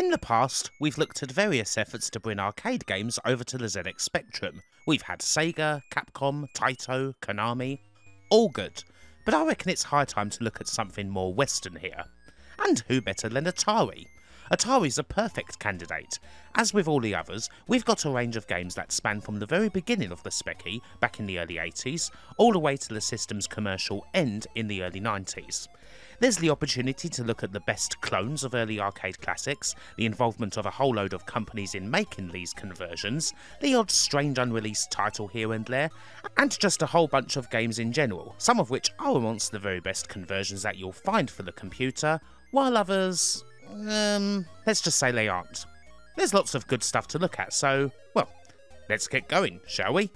In the past, we've looked at various efforts to bring arcade games over to the ZX Spectrum. We've had Sega, Capcom, Taito, Konami, all good, but I reckon it's high time to look at something more Western here. And who better than Atari? Atari's a perfect candidate. As with all the others, we've got a range of games that span from the very beginning of the Speccy, back in the early 80s, all the way to the system's commercial end in the early 90s. There's the opportunity to look at the best clones of early arcade classics, the involvement of a whole load of companies in making these conversions, the odd strange unreleased title here and there, and just a whole bunch of games in general, some of which are amongst the very best conversions that you'll find for the computer, while others, let's just say they aren't. There's lots of good stuff to look at, so, well, let's get going, shall we?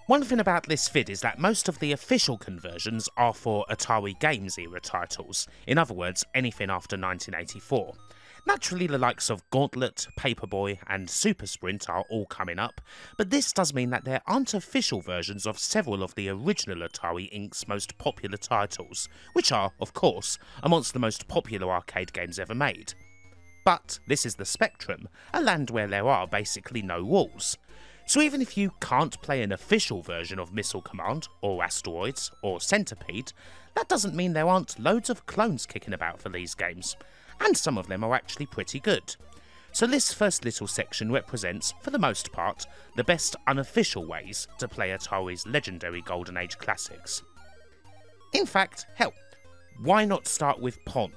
One thing about this vid is that most of the official conversions are for Atari Games era titles, in other words, anything after 1984. Naturally, the likes of Gauntlet, Paperboy and Super Sprint are all coming up, but this does mean that there aren't official versions of several of the original Atari Inc.'s most popular titles, which are, of course, amongst the most popular arcade games ever made. But this is the Spectrum, a land where there are basically no rules. So even if you can't play an official version of Missile Command, or Asteroids, or Centipede, that doesn't mean there aren't loads of clones kicking about for these games, and some of them are actually pretty good. So this first little section represents, for the most part, the best unofficial ways to play Atari's legendary Golden Age classics. In fact, hell, why not start with Pong?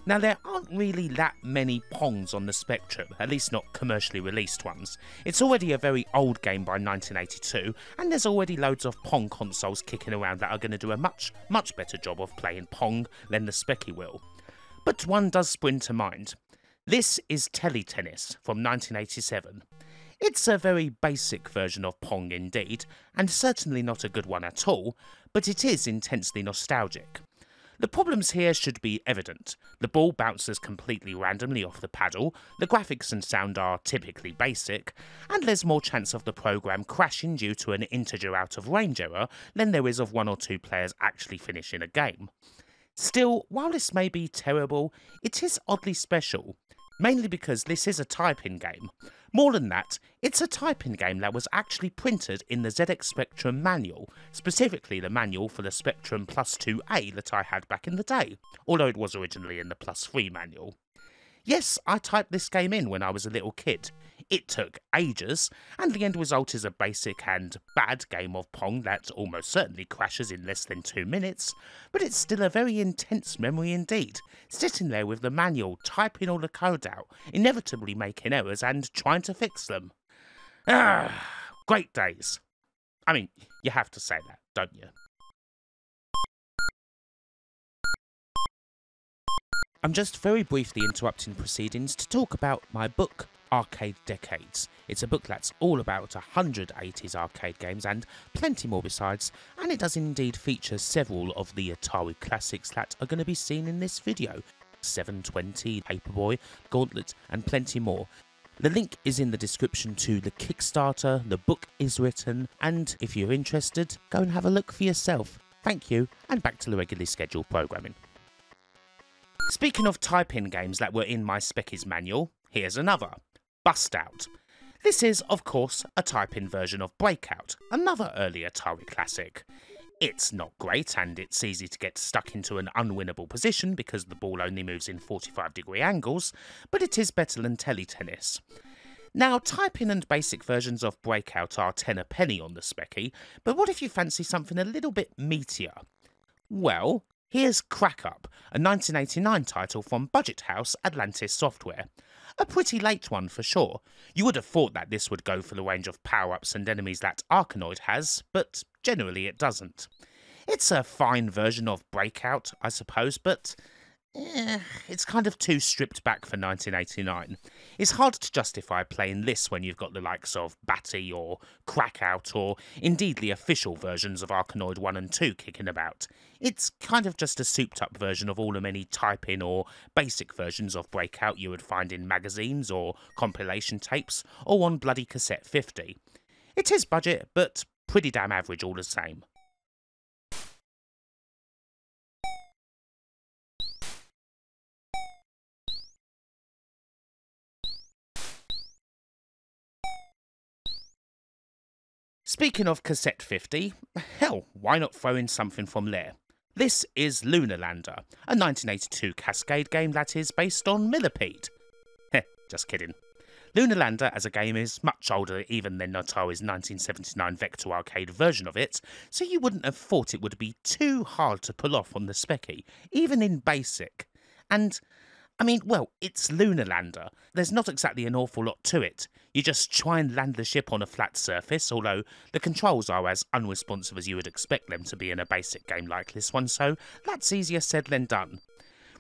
Now there aren't really that many Pongs on the Spectrum, at least not commercially released ones. It's already a very old game by 1982, and there's already loads of Pong consoles kicking around that are going to do a much better job of playing Pong than the Speccy will. But one does spring to mind. This is Teletennis from 1987. It's a very basic version of Pong indeed, and certainly not a good one at all, but it is intensely nostalgic. The problems here should be evident. The ball bounces completely randomly off the paddle, the graphics and sound are typically basic, and there's more chance of the program crashing due to an integer out of range error than there is of one or two players actually finishing a game. Still, while this may be terrible, it is oddly special, mainly because this is a type-in game. More than that, it's a type-in game that was actually printed in the ZX Spectrum manual, specifically the manual for the Spectrum Plus 2A that I had back in the day, although it was originally in the Plus 3 manual. Yes, I typed this game in when I was a little kid. It took ages, and the end result is a basic and bad game of Pong that almost certainly crashes in less than 2 minutes, but it's still a very intense memory indeed, sitting there with the manual, typing all the code out, inevitably making errors and trying to fix them. Ah, great days. I mean, you have to say that, don't you? I'm just very briefly interrupting proceedings to talk about my book, Arcade Decades. It's a book that's all about 180s arcade games and plenty more besides, and it does indeed feature several of the Atari classics that are going to be seen in this video. 720, Paperboy, Gauntlet, and plenty more. The link is in the description to the Kickstarter, the book is written, and if you're interested, go and have a look for yourself. Thank you, and back to the regularly scheduled programming. Speaking of type-in games that were in my Speccy's manual, here's another, Bust Out. This is, of course, a type-in version of Breakout, another early Atari classic. It's not great, and it's easy to get stuck into an unwinnable position because the ball only moves in 45-degree angles, but it is better than Teletennis. Now, type-in and basic versions of Breakout are 10 a penny on the Speccy, but what if you fancy something a little bit meatier? Well, here's Crack Up, a 1989 title from Budget House Atlantis Software. A pretty late one for sure. You would have thought that this would go for the range of power-ups and enemies that Arkanoid has, but generally it doesn't. It's a fine version of Breakout, I suppose, but it's kind of too stripped back for 1989. It's hard to justify playing this when you've got the likes of Batty or Crackout or indeed the official versions of Arkanoid 1 and 2 kicking about. It's kind of just a souped up version of all the many type-in or basic versions of Breakout you would find in magazines or compilation tapes or on bloody cassette 50. It is budget, but pretty damn average all the same. Speaking of Cassette 50, hell, why not throw in something from there? This is Lunar Lander, a 1982 Cascade game that is based on Millipede. Heh, just kidding. Lunar Lander as a game is much older even than Atari's 1979 Vector Arcade version of it, so you wouldn't have thought it would be too hard to pull off on the Speccy, even in BASIC. And, I mean, well, it's Lunar Lander. There's not exactly an awful lot to it. You just try and land the ship on a flat surface, although the controls are as unresponsive as you would expect them to be in a basic game like this one, so that's easier said than done.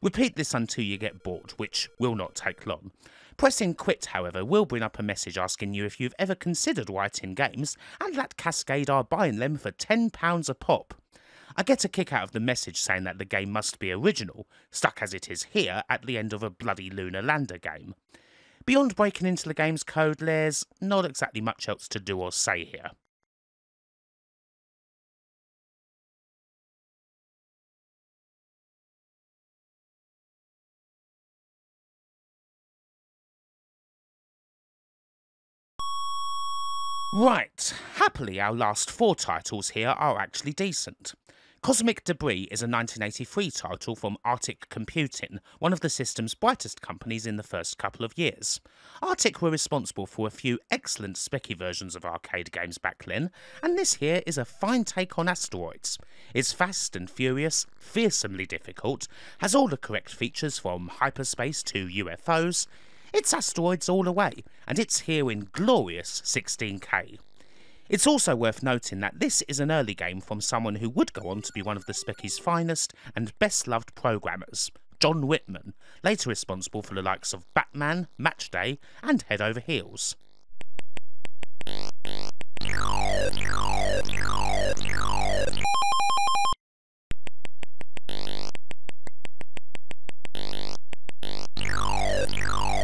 Repeat this until you get bored, which will not take long. Pressing quit, however, will bring up a message asking you if you've ever considered writing games, and that Cascade are buying them for £10 a pop. I get a kick out of the message saying that the game must be original, stuck as it is here at the end of a bloody Lunar Lander game. Beyond breaking into the game's code, there's not exactly much else to do or say here. Right, happily our last 4 titles here are actually decent. Cosmic Debris is a 1983 title from Arctic Computing, one of the system's brightest companies in the first couple of years. Arctic were responsible for a few excellent Speccy versions of arcade games back then, and this here is a fine take on asteroids. It's fast and furious, fearsomely difficult, has all the correct features from hyperspace to UFOs. It's asteroids all the way, and it's here in glorious 16K. It's also worth noting that this is an early game from someone who would go on to be one of the Speccy's finest and best loved programmers, John Whitman, later responsible for the likes of Batman, Matchday, and Head Over Heels.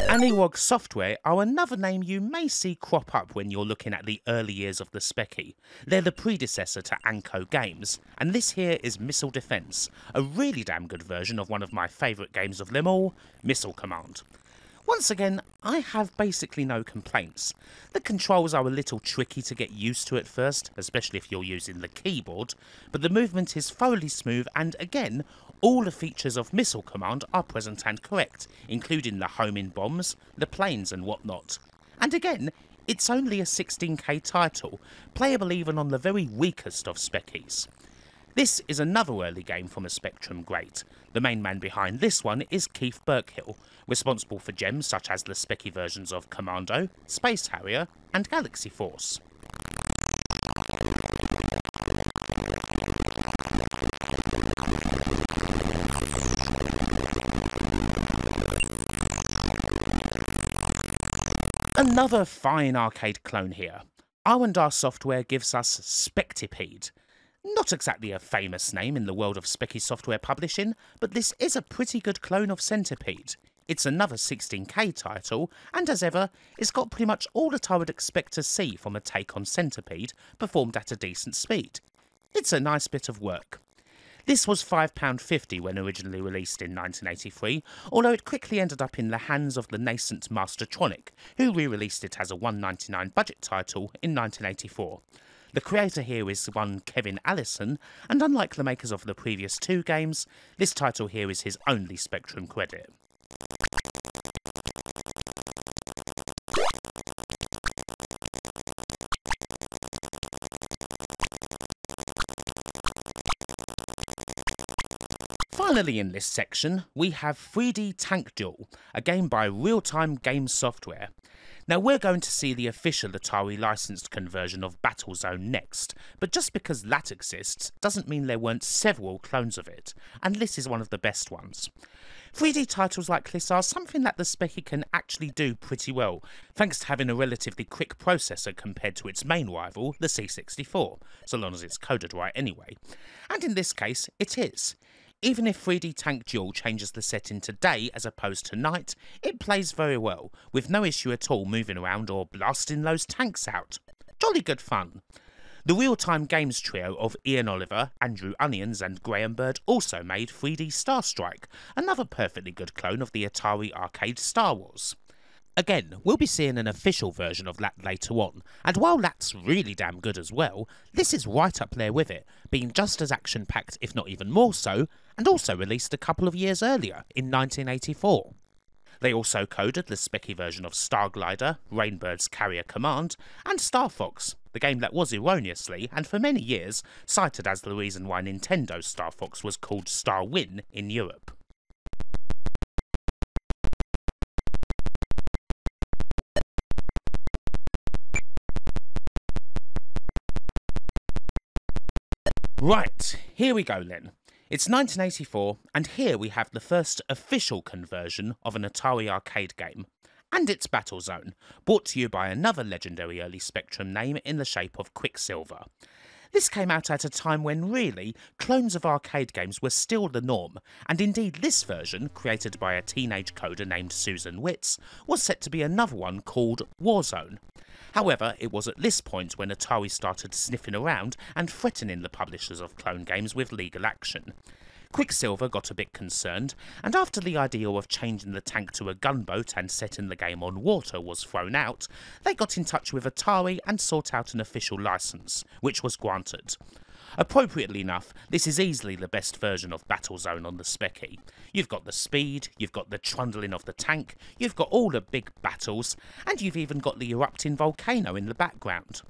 Anywog Software are another name you may see crop up when you're looking at the early years of the Speccy. They're the predecessor to Anco Games, and this here is Missile Defense, a really damn good version of one of my favourite games of them all, Missile Command. Once again, I have basically no complaints. The controls are a little tricky to get used to at first, especially if you're using the keyboard, but the movement is thoroughly smooth and again, all the features of Missile Command are present and correct, including the homing bombs, the planes and whatnot. And again, it's only a 16K title, playable even on the very weakest of Speccies. This is another early game from a Spectrum great. The main man behind this one is Keith Burkill, responsible for gems such as the Speccy versions of Commando, Space Harrier and Galaxy Force. Another fine arcade clone here. R&R Software gives us Spectipede. Not exactly a famous name in the world of Speccy software publishing, but this is a pretty good clone of Centipede. It's another 16K title, and as ever, it's got pretty much all that I would expect to see from a take on Centipede, performed at a decent speed. It's a nice bit of work. This was £5.50 when originally released in 1983, although it quickly ended up in the hands of the nascent Mastertronic, who re-released it as a $1.99 budget title in 1984. The creator here is one Kevin Allison, and unlike the makers of the previous 2 games, this title here is his only Spectrum credit. Finally in this section, we have 3D Tank Duel, a game by Real Time Games Software. Now we're going to see the official Atari licensed conversion of Battlezone next, but just because that exists doesn't mean there weren't several clones of it, and this is one of the best ones. 3D titles like this are something that the Speccy can actually do pretty well, thanks to having a relatively quick processor compared to its main rival, the C64, so long as it's coded right anyway. And in this case, it is. Even if 3D Tank Duel changes the setting to day as opposed to night, it plays very well, with no issue at all moving around or blasting those tanks out. Jolly good fun. The Real Time Games trio of Ian Oliver, Andrew Onions and Graham Bird also made 3D Star Strike, another perfectly good clone of the Atari arcade Star Wars. Again, we'll be seeing an official version of that later on, and while that's really damn good as well, this is right up there with it, being just as action-packed if not even more so, and also released a couple of years earlier, in 1984. They also coded the specky version of Starglider, Rainbird's Carrier Command, and Star Fox, the game that was erroneously, and for many years, cited as the reason why Nintendo's Star Fox was called Star Win in Europe. Right, here we go then. It's 1984, and here we have the first official conversion of an Atari arcade game. And it's Battlezone, brought to you by another legendary early Spectrum name in the shape of Quicksilver. This came out at a time when, really, clones of arcade games were still the norm, and indeed this version, created by a teenage coder named Susan Witz, was set to be another one called Warzone. However, it was at this point when Atari started sniffing around and threatening the publishers of clone games with legal action. Quicksilver got a bit concerned, and after the idea of changing the tank to a gunboat and setting the game on water was thrown out, they got in touch with Atari and sought out an official license, which was granted. Appropriately enough, this is easily the best version of Battlezone on the Speccy. You've got the speed, you've got the trundling of the tank, you've got all the big battles, and you've even got the erupting volcano in the background.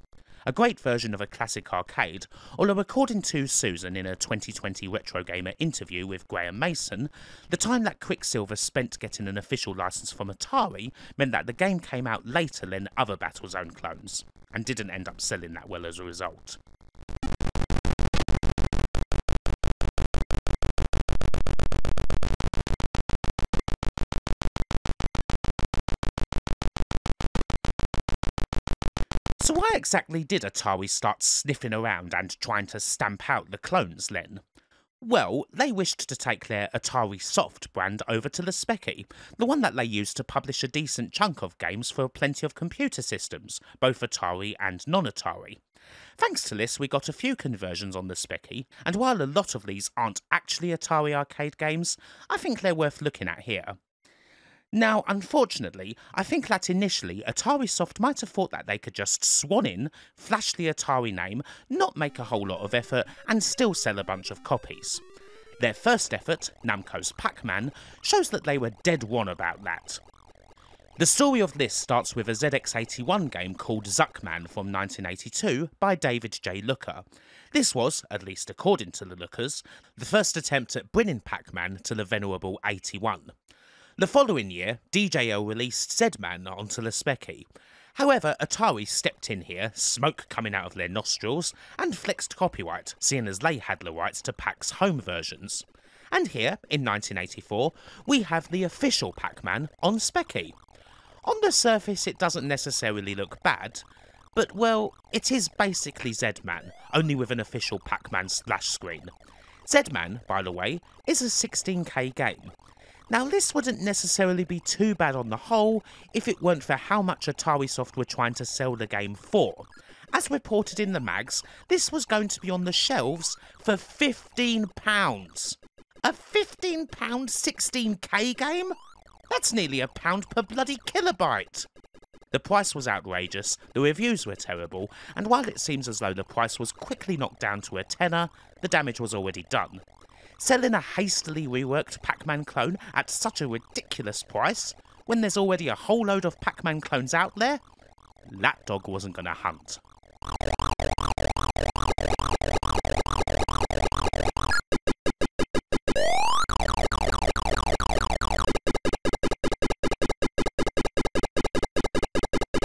A great version of a classic arcade, although according to Susan in a 2020 Retro Gamer interview with Graham Mason, the time that Quicksilver spent getting an official license from Atari meant that the game came out later than other Battlezone clones, and didn't end up selling that well as a result. So why exactly did Atari start sniffing around and trying to stamp out the clones then? Well, they wished to take their Atari Soft brand over to the Speccy, the one that they used to publish a decent chunk of games for plenty of computer systems, both Atari and non-Atari. Thanks to this, we got a few conversions on the Speccy, and while a lot of these aren't actually Atari arcade games, I think they're worth looking at here. Now, unfortunately, I think that initially Atari Soft might have thought that they could just swan in, flash the Atari name, not make a whole lot of effort, and still sell a bunch of copies. Their first effort, Namco's Pac-Man, shows that they were dead wrong about that. The story of this starts with a ZX81 game called Zuckman from 1982 by David J. Looker. This was, at least according to the Lookers, the first attempt at bringing Pac-Man to the venerable 81. The following year, DJL released Z-Man onto the Speccy. However, Atari stepped in here, smoke coming out of their nostrils, and flexed copyright, seeing as they had the rights to Pac's home versions. And here, in 1984, we have the official Pac-Man on Speccy. On the surface, it doesn't necessarily look bad, but well, it is basically Z-Man, only with an official Pac-Man splash screen. Z-Man, by the way, is a 16K game. Now, this wouldn't necessarily be too bad on the whole if it weren't for how much Atari Soft were trying to sell the game for. As reported in the mags, this was going to be on the shelves for £15. A £15 16K game? That's nearly £1 per bloody kilobyte! The price was outrageous, the reviews were terrible, and while it seems as though the price was quickly knocked down to a tenner, the damage was already done. Selling a hastily reworked Pac-Man clone at such a ridiculous price, when there's already a whole load of Pac-Man clones out there? That dog wasn't gonna hunt.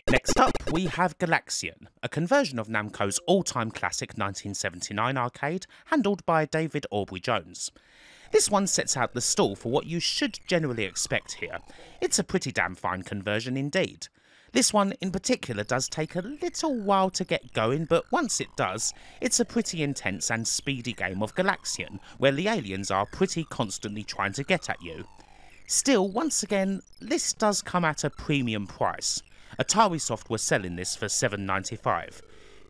Next up, we have Galaxian, a conversion of Namco's all-time classic 1979 arcade, handled by David Aubrey Jones. This one sets out the stall for what you should generally expect here. It's a pretty damn fine conversion indeed. This one in particular does take a little while to get going, but once it does, it's a pretty intense and speedy game of Galaxian, where the aliens are pretty constantly trying to get at you. Still, once again, this does come at a premium price. Atari Soft were selling this for $7.95.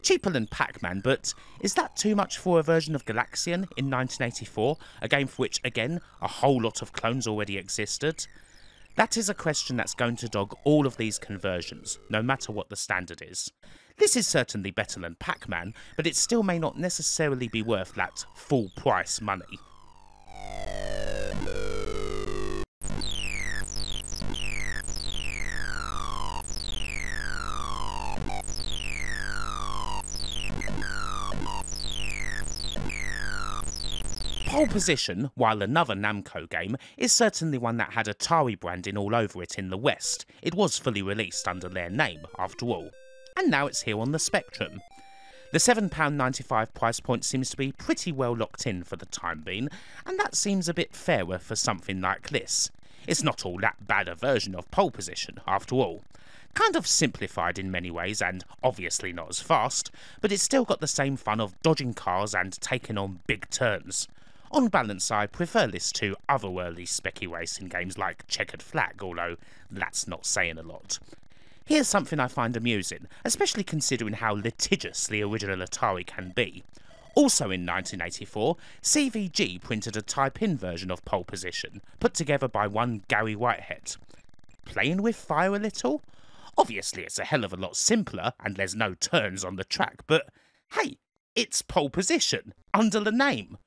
Cheaper than Pac-Man, but is that too much for a version of Galaxian in 1984, a game for which, again, a whole lot of clones already existed? That is a question that's going to dog all of these conversions, no matter what the standard is. This is certainly better than Pac-Man, but it still may not necessarily be worth that full price money. Pole Position, while another Namco game, is certainly one that had Atari branding all over it in the West. It was fully released under their name, after all. And now it's here on the Spectrum. The £7.95 price point seems to be pretty well locked in for the time being, and that seems a bit fairer for something like this. It's not all that bad a version of Pole Position, after all. Kind of simplified in many ways, and obviously not as fast, but it's still got the same fun of dodging cars and taking on big turns. On balance, I prefer this to otherworldly specky racing games like Checkered Flag, although that's not saying a lot. Here's something I find amusing, especially considering how litigious the original Atari can be. Also in 1984, CVG printed a type-in version of Pole Position, put together by one Gary Whitehead. Playing with fire a little? Obviously it's a hell of a lot simpler, and there's no turns on the track, but hey, it's Pole Position, under the name.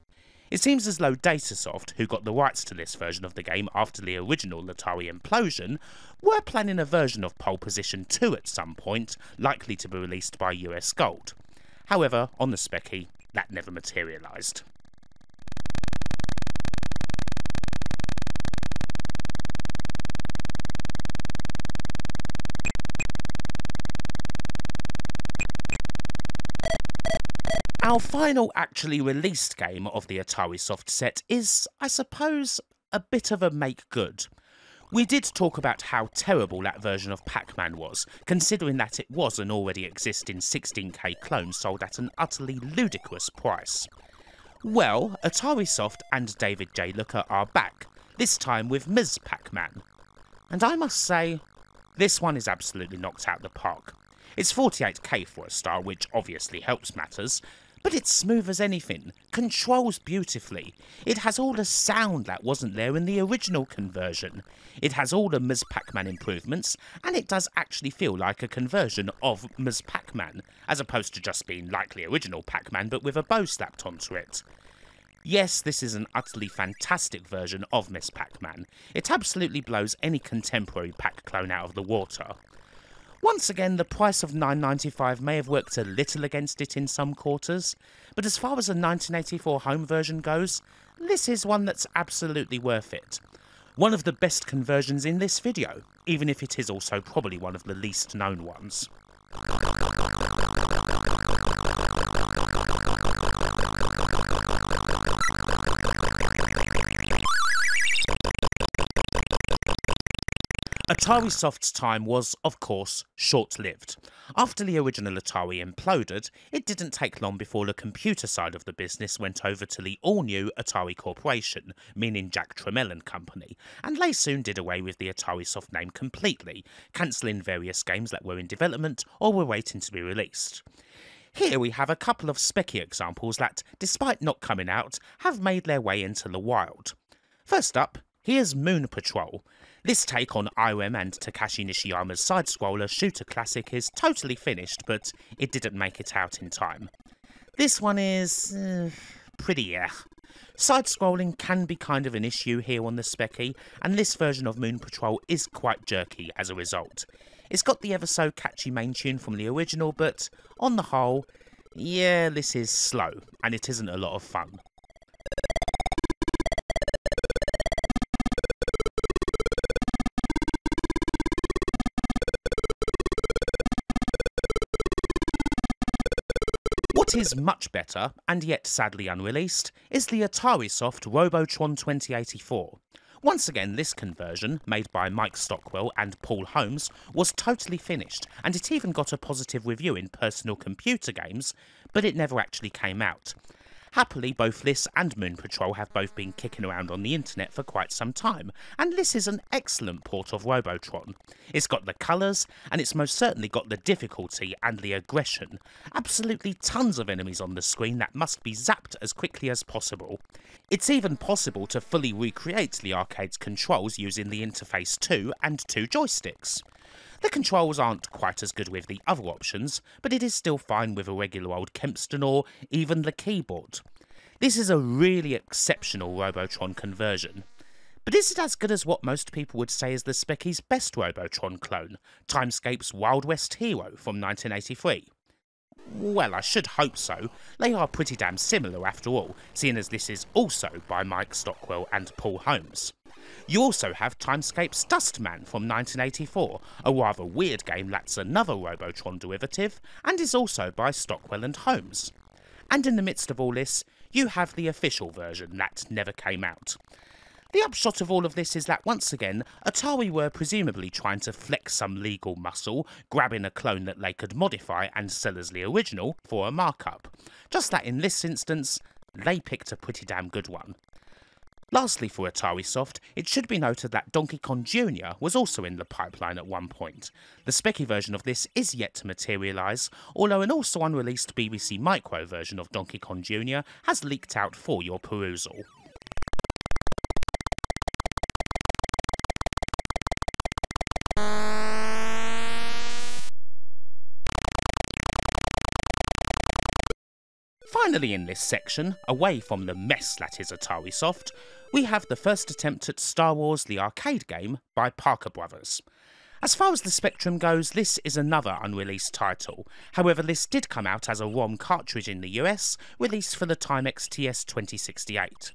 It seems as though Datasoft, who got the rights to this version of the game after the original Atari implosion, were planning a version of Pole Position 2 at some point, likely to be released by US Gold. However, on the Specky, that never materialised. Our final actually released game of the Atari Soft set is, I suppose, a bit of a make-good. We did talk about how terrible that version of Pac-Man was, considering that it was an already existing 16K clone sold at an utterly ludicrous price. Well, Atari Soft and David J. Looker are back, this time with Ms. Pac-Man. And I must say, this one is absolutely knocked out the park. It's 48K for a star, which obviously helps matters, but it's smooth as anything, controls beautifully. It has all the sound that wasn't there in the original conversion. It has all the Ms. Pac-Man improvements, and it does actually feel like a conversion of Ms. Pac-Man, as opposed to just being like the original Pac-Man but with a bow slapped onto it. Yes, this is an utterly fantastic version of Ms. Pac-Man. It absolutely blows any contemporary Pac clone out of the water. Once again, the price of $9.95 may have worked a little against it in some quarters, but as far as a 1984 home version goes, this is one that's absolutely worth it. One of the best conversions in this video, even if it is also probably one of the least known ones. Atari Soft's time was, of course, short-lived. After the original Atari imploded, it didn't take long before the computer side of the business went over to the all-new Atari Corporation, meaning Jack Tramiel and Company, and they soon did away with the Atari Soft name completely, cancelling various games that were in development or were waiting to be released. Here we have a couple of specky examples that, despite not coming out, have made their way into the wild. First up, here's Moon Patrol. This take on IREM and Takashi Nishiyama's side-scroller shooter classic is totally finished, but it didn't make it out in time. This one is pretty Side-scrolling can be kind of an issue here on the Specky, and this version of Moon Patrol is quite jerky as a result. It's got the ever so catchy main tune from the original, but on the whole, yeah, this is slow, and it isn't a lot of fun. What is much better, and yet sadly unreleased, is the Atari Soft Robotron 2084. Once again, this conversion, made by Mike Stockwell and Paul Holmes, was totally finished, and it even got a positive review in Personal Computer Games, but it never actually came out. Happily, both this and Moon Patrol have both been kicking around on the internet for quite some time, and this is an excellent port of Robotron. It's got the colours, and it's most certainly got the difficulty and the aggression. Absolutely tons of enemies on the screen that must be zapped as quickly as possible. It's even possible to fully recreate the arcade's controls using the Interface 2 and 2 joysticks. The controls aren't quite as good with the other options, but it is still fine with a regular old Kempston or even the keyboard. This is a really exceptional Robotron conversion. But is it as good as what most people would say is the Speccy's best Robotron clone, Timescape's Wild West Hero from 1983? Well, I should hope so. They are pretty damn similar after all, seeing as this is also by Mike Stockwell and Paul Holmes. You also have Timescape's Dustman from 1984, a rather weird game that's another Robotron derivative, and is also by Stockwell and Holmes. And in the midst of all this, you have the official version that never came out. The upshot of all of this is that once again, Atari were presumably trying to flex some legal muscle, grabbing a clone that they could modify and sell as the original for a markup. Just that in this instance, they picked a pretty damn good one. Lastly for Atari Soft, it should be noted that Donkey Kong Jr. was also in the pipeline at one point. The Specky version of this is yet to materialise, although an also unreleased BBC Micro version of Donkey Kong Jr. has leaked out for your perusal. Finally in this section, away from the mess that is Atari Soft, we have the first attempt at Star Wars the arcade game by Parker Brothers. As far as the spectrum goes, this is another unreleased title. However, this did come out as a ROM cartridge in the US, released for the Timex TS2068.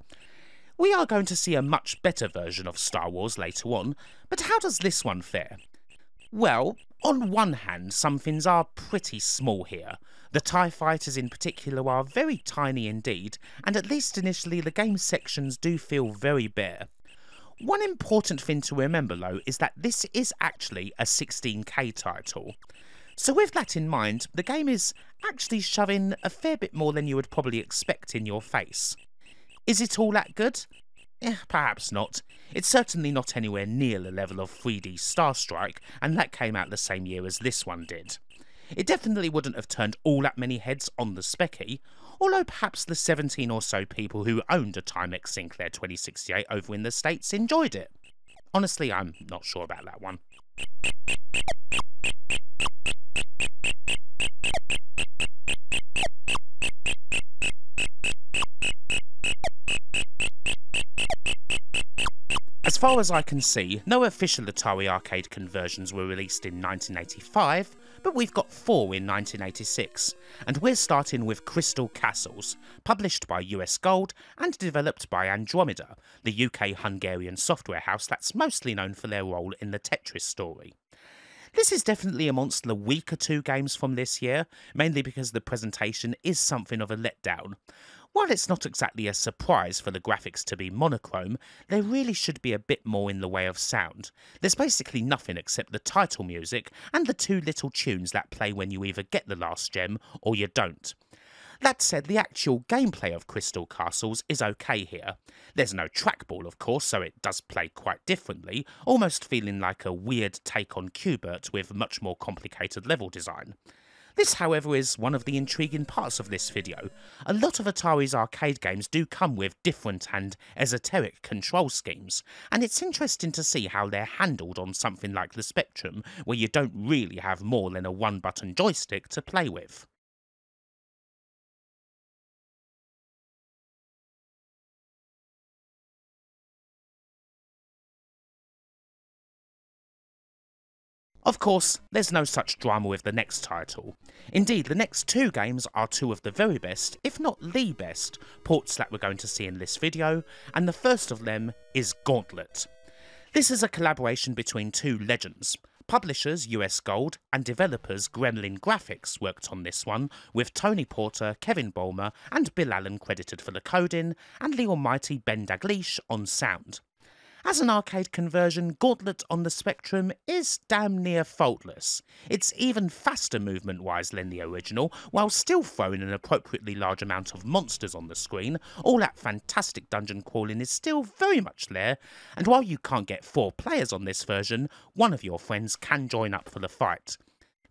We are going to see a much better version of Star Wars later on, but how does this one fare? Well, on one hand, some things are pretty small here. The TIE fighters in particular are very tiny indeed, and at least initially the game sections do feel very bare. One important thing to remember though is that this is actually a 16K title. So with that in mind, the game is actually shoving a fair bit more than you would probably expect in your face. Is it all that good? Perhaps not. It's certainly not anywhere near the level of 3D Star Strike, and that came out the same year as this one did. It definitely wouldn't have turned all that many heads on the Specky, although perhaps the 17 or so people who owned a Timex Sinclair 2068 over in the States enjoyed it. Honestly, I'm not sure about that one. As far as I can see, no official Atari arcade conversions were released in 1985, but we've got 4 in 1986, and we're starting with Crystal Castles, published by US Gold and developed by Andromeda, the UK-Hungarian software house that's mostly known for their role in the Tetris story. This is definitely amongst the weaker 2 games from this year, mainly because the presentation is something of a letdown. While it's not exactly a surprise for the graphics to be monochrome, there really should be a bit more in the way of sound. There's basically nothing except the title music and the 2 little tunes that play when you either get the last gem or you don't. That said, the actual gameplay of Crystal Castles is okay here. There's no trackball of course, so it does play quite differently, almost feeling like a weird take on Q*bert with much more complicated level design. This, however, is one of the intriguing parts of this video. A lot of Atari's arcade games do come with different and esoteric control schemes, and it's interesting to see how they're handled on something like the Spectrum, where you don't really have more than a 1-button joystick to play with. Of course, there's no such drama with the next title. Indeed, the next 2 games are 2 of the very best, if not the best, ports that we're going to see in this video, and the first of them is Gauntlet. This is a collaboration between 2 legends. Publishers US Gold and developers Gremlin Graphics worked on this one, with Tony Porter, Kevin Bolmer and Bill Allen credited for the coding, and the almighty Ben Daglish on sound. As an arcade conversion, Gauntlet on the Spectrum is damn near faultless. It's even faster movement-wise than the original, while still throwing an appropriately large amount of monsters on the screen. All that fantastic dungeon crawling is still very much there, and while you can't get 4 players on this version, one of your friends can join up for the fight.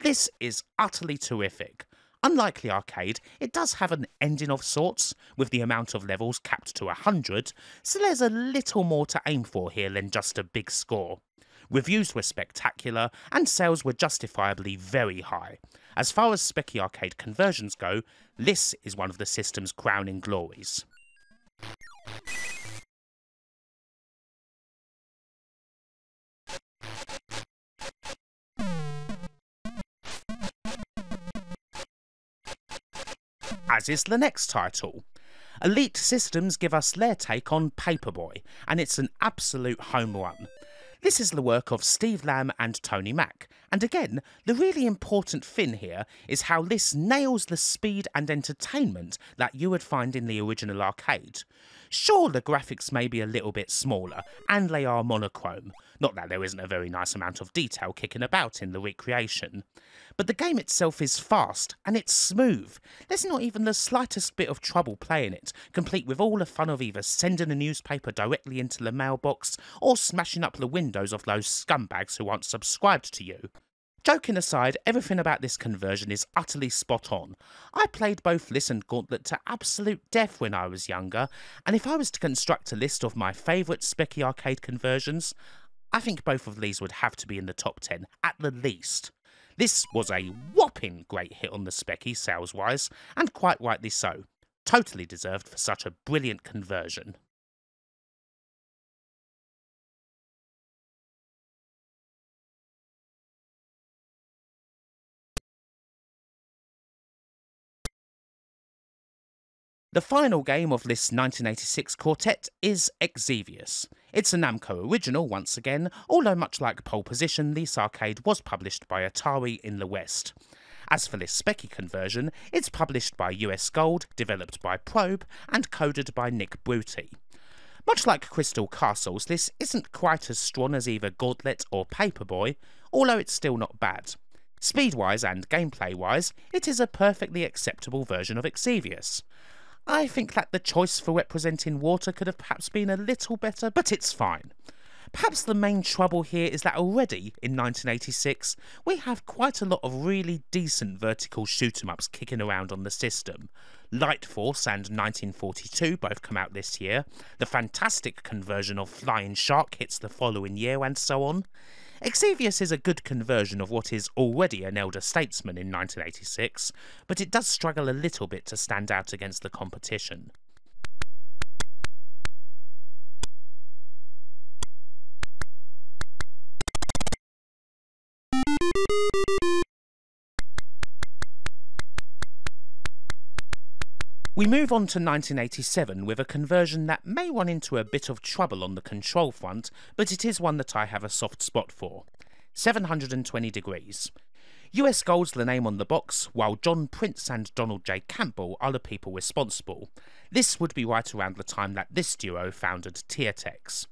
This is utterly terrific. Unlike the arcade, it does have an ending of sorts, with the amount of levels capped to 100, so there's a little more to aim for here than just a big score. Reviews were spectacular, and sales were justifiably very high. As far as Speccy Arcade conversions go, this is one of the system's crowning glories. As is the next title. Elite Systems give us their take on Paperboy, and it's an absolute home run. This is the work of Steve Lamb and Tony Mack, and again, the really important thing here is how this nails the speed and entertainment that you would find in the original arcade. Sure, the graphics may be a little bit smaller, and they are monochrome, not that there isn't a very nice amount of detail kicking about in the recreation. But the game itself is fast, and it's smooth. There's not even the slightest bit of trouble playing it, complete with all the fun of either sending a newspaper directly into the mailbox, or smashing up the windows of those scumbags who aren't subscribed to you. Joking aside, everything about this conversion is utterly spot on. I played both this and Gauntlet to absolute death when I was younger, and if I was to construct a list of my favourite Speccy Arcade conversions, I think both of these would have to be in the top 10, at the least. This was a whopping great hit on the Speccy sales-wise, and quite rightly so. Totally deserved for such a brilliant conversion. The final game of this 1986 quartet is Exevious. It's a Namco original once again, although much like Pole Position, this arcade was published by Atari in the West. As for this Speccy conversion, it's published by US Gold, developed by Probe, and coded by Nick Bruti. Much like Crystal Castles, this isn't quite as strong as either Gauntlet or Paperboy, although it's still not bad. Speed-wise and gameplay-wise, it is a perfectly acceptable version of Exevious. I think that the choice for representing water could have perhaps been a little better, but it's fine. Perhaps the main trouble here is that already, in 1986, we have quite a lot of really decent vertical shoot-'em-ups kicking around on the system. Light Force and 1942 both come out this year, the fantastic conversion of Flying Shark hits the following year, and so on. Exevious is a good conversion of what is already an elder statesman in 1986, but it does struggle a little bit to stand out against the competition. We move on to 1987 with a conversion that may run into a bit of trouble on the control front, but it is one that I have a soft spot for. 720 Degrees. US Gold's the name on the box, while John Prince and Donald J. Campbell are the people responsible. This would be right around the time that this duo founded Tiertex.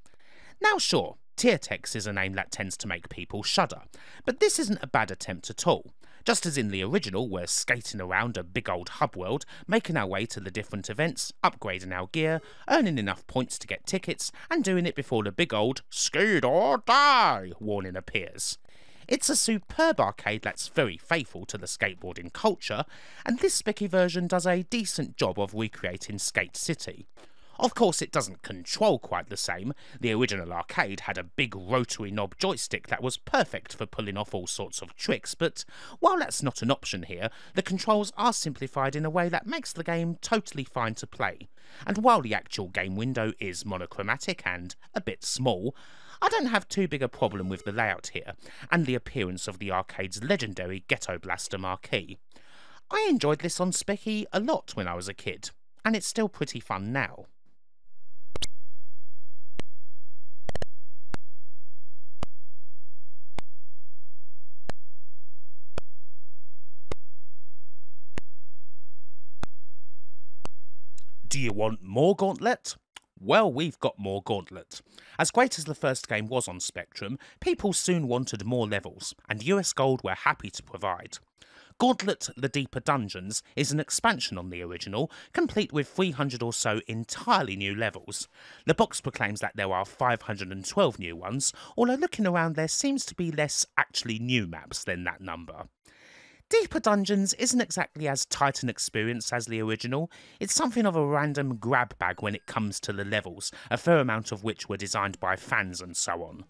Now sure, Tiertex is a name that tends to make people shudder, but this isn't a bad attempt at all. Just as in the original, we're skating around a big old hub world, making our way to the different events, upgrading our gear, earning enough points to get tickets, and doing it before the big old "skate or die" warning appears. It's a superb arcade that's very faithful to the skateboarding culture, and this Speccy version does a decent job of recreating Skate City. Of course, it doesn't control quite the same. The original arcade had a big rotary knob joystick that was perfect for pulling off all sorts of tricks, but while that's not an option here, the controls are simplified in a way that makes the game totally fine to play. And while the actual game window is monochromatic and a bit small, I don't have too big a problem with the layout here, and the appearance of the arcade's legendary Ghetto Blaster marquee. I enjoyed this on Speccy a lot when I was a kid, and it's still pretty fun now. Do you want more Gauntlet? Well, we've got more Gauntlet. As great as the first game was on Spectrum, people soon wanted more levels, and US Gold were happy to provide. Gauntlet The Deeper Dungeons is an expansion on the original, complete with 300 or so entirely new levels. The box proclaims that there are 512 new ones, although looking around there seems to be less actually new maps than that number. Deeper Dungeons isn't exactly as tight an experience as the original. It's something of a random grab bag when it comes to the levels, a fair amount of which were designed by fans and so on.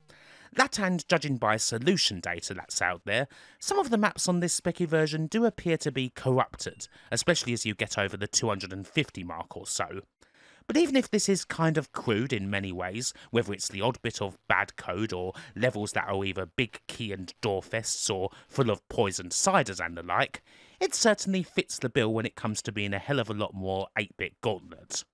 That and judging by solution data that's out there, some of the maps on this speccy version do appear to be corrupted, especially as you get over the 250 mark or so. But even if this is kind of crude in many ways, whether it's the odd bit of bad code or levels that are either big key and door fests or full of poisoned ciders and the like, it certainly fits the bill when it comes to being a hell of a lot more 8-bit Gauntlet.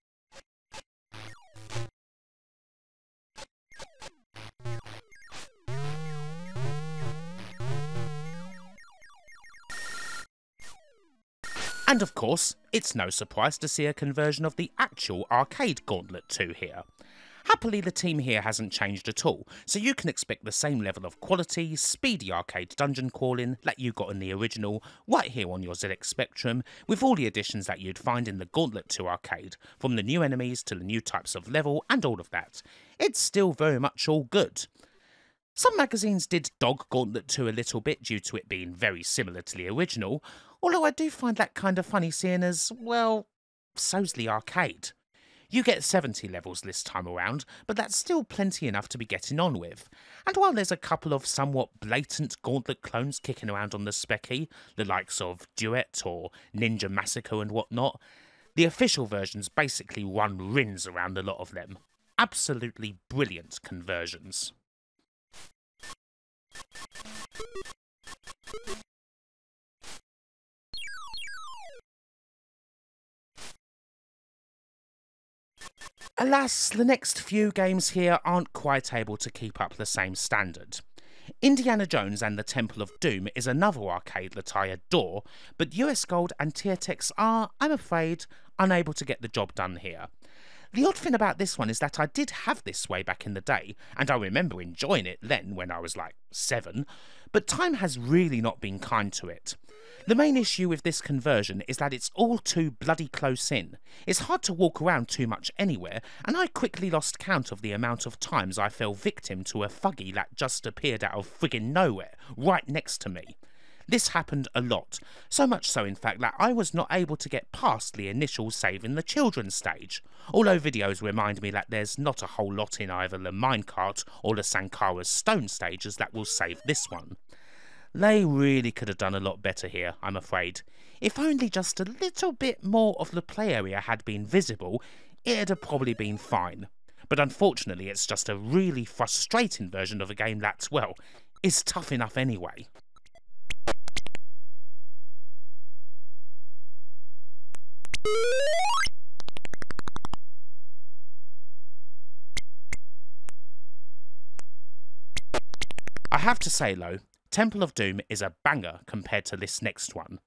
And of course, it's no surprise to see a conversion of the actual arcade Gauntlet 2 here. Happily, the team here hasn't changed at all, so you can expect the same level of quality, speedy arcade dungeon crawling that you got in the original, right here on your ZX Spectrum, with all the additions that you'd find in the Gauntlet 2 arcade, from the new enemies to the new types of level and all of that. It's still very much all good. Some magazines did dog Gauntlet 2 a little bit due to it being very similar to the original, although I do find that kind of funny seeing as, well, so's the arcade. You get 70 levels this time around, but that's still plenty enough to be getting on with. And while there's a couple of somewhat blatant Gauntlet clones kicking around on the specky, the likes of Duet or Ninja Massacre and whatnot, the official versions basically run rins around a lot of them. Absolutely brilliant conversions. Alas, the next few games here aren't quite able to keep up the same standard. Indiana Jones and the Temple of Doom is another arcade that I adore, but US Gold and Tiertex are, I'm afraid, unable to get the job done here. The odd thing about this one is that I did have this way back in the day, and I remember enjoying it then when I was like 7, but time has really not been kind to it. The main issue with this conversion is that it's all too bloody close in. It's hard to walk around too much anywhere, and I quickly lost count of the amount of times I fell victim to a thuggy that just appeared out of friggin' nowhere, right next to me. This happened a lot, so much so in fact that I was not able to get past the initial save in the children's stage, although videos remind me that there's not a whole lot in either the minecart or the Sankara's stone stages that will save this one. They really could have done a lot better here, I'm afraid. If only just a little bit more of the play area had been visible, it'd have probably been fine. But unfortunately it's just a really frustrating version of a game that, well, is tough enough anyway. I have to say though, Temple of Doom is a banger compared to this next one.